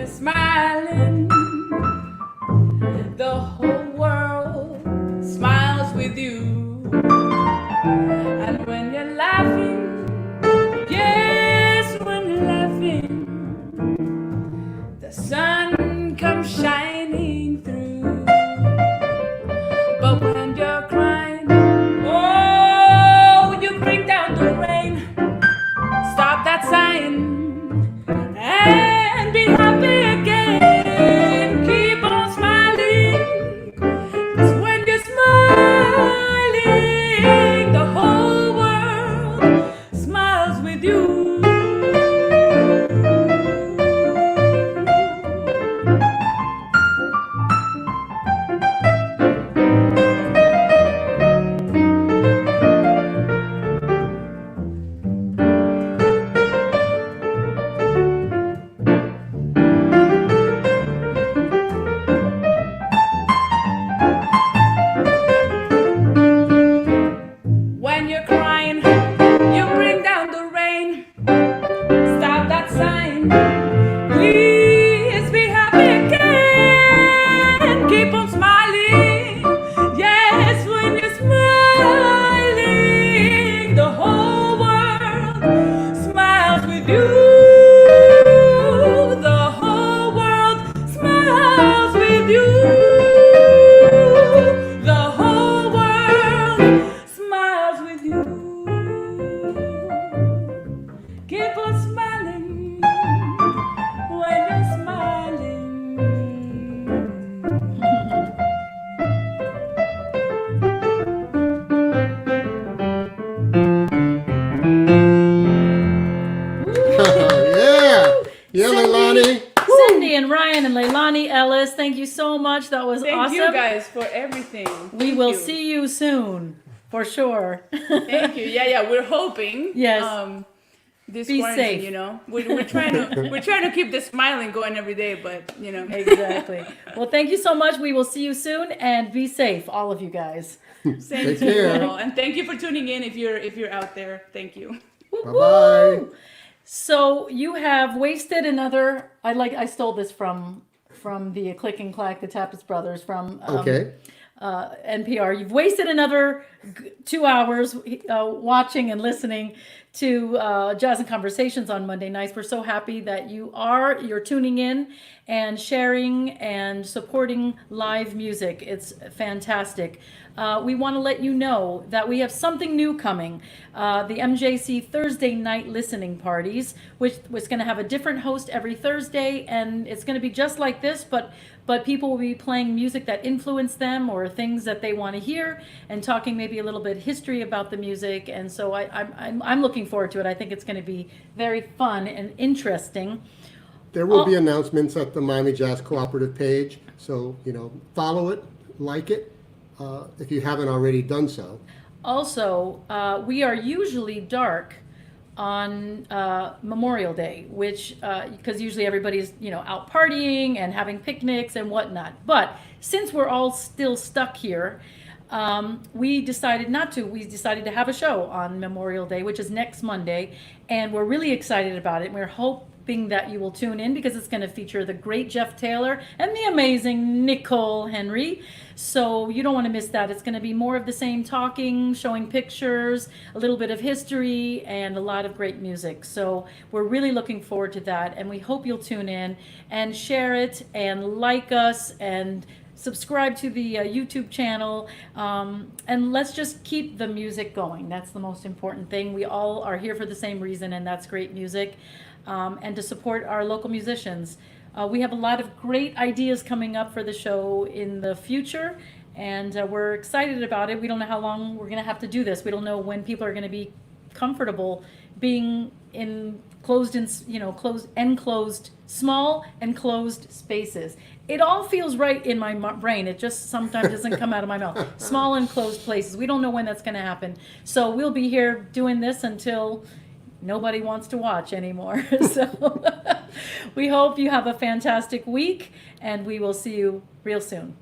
smiling, the whole world smiles with you. And when you're laughing, yes, when you're laughing, the sun comes shining through. But when you're crying, oh, you bring down the rain. Stop that sighing and be happy again. Keep on smiling, 'cause when you're smiling, the whole world smiles with you. smiling. Please be happy again. Keep on smiling. Yes, when you're smiling, the whole world smiles with you. The whole world smiles with you. The whole world smiles with you. Keep on smiling when you're smiling. Yeah, Leilani. Cindy and Ryan and Leilani Ellis, thank you so much. That was Thank awesome. you guys for everything. We Thank will you. see you soon, for sure. Thank you. Yeah, we're hoping. Yes. This Be quarantine, safe. you know, we're trying to keep the smiling going every day, but you know. Exactly. Well, thank you so much. We will see you soon, and be safe, all of you guys. Same Take to you care. all, and thank you for tuning in. If you're out there, thank you. Bye-bye. So you have wasted another. I stole this from the Click and Clack, the Tapas Brothers from Okay. NPR. You've wasted another 2 hours watching and listening to Jazz and Conversations on Monday nights. We're so happy that you're tuning in and sharing and supporting live music. It's fantastic. We want to let you know that we have something new coming. The MJC Thursday night listening parties, which was going to have a different host every Thursday, and it's going to be just like this, but people will be playing music that influenced them or things that they want to hear, and talking maybe a little bit history about the music. And so I'm looking forward to it. I think it's going to be very fun and interesting. There will be announcements at the Miami Jazz Cooperative page, so, follow it, like it, if you haven't already done so. Also, we are usually dark on Memorial Day, which because usually everybody's out partying and having picnics and whatnot. But since we're all still stuck here, we decided not to. We decided to have a show on Memorial Day, which is next Monday, and we're really excited about it. We're hoping that you will tune in because it's going to feature the great Jeff Taylor and the amazing Nicole Henry. So you don't want to miss that. It's going to be more of the same, talking, showing pictures, a little bit of history, and a lot of great music. So we're really looking forward to that, and we hope you'll tune in and share it and like us and subscribe to the YouTube channel, and let's just keep the music going. That's the most important thing. We all are here for the same reason, and that's great music, and to support our local musicians. We have a lot of great ideas coming up for the show in the future, and we're excited about it. We don't know how long we're going to have to do this. We don't know when people are going to be comfortable being in enclosed, small enclosed spaces. It all feels right in my brain. It just sometimes doesn't come out of my mouth. Small enclosed places. We don't know when that's going to happen. So we'll be here doing this until nobody wants to watch anymore. So we hope you have a fantastic week, and we will see you real soon.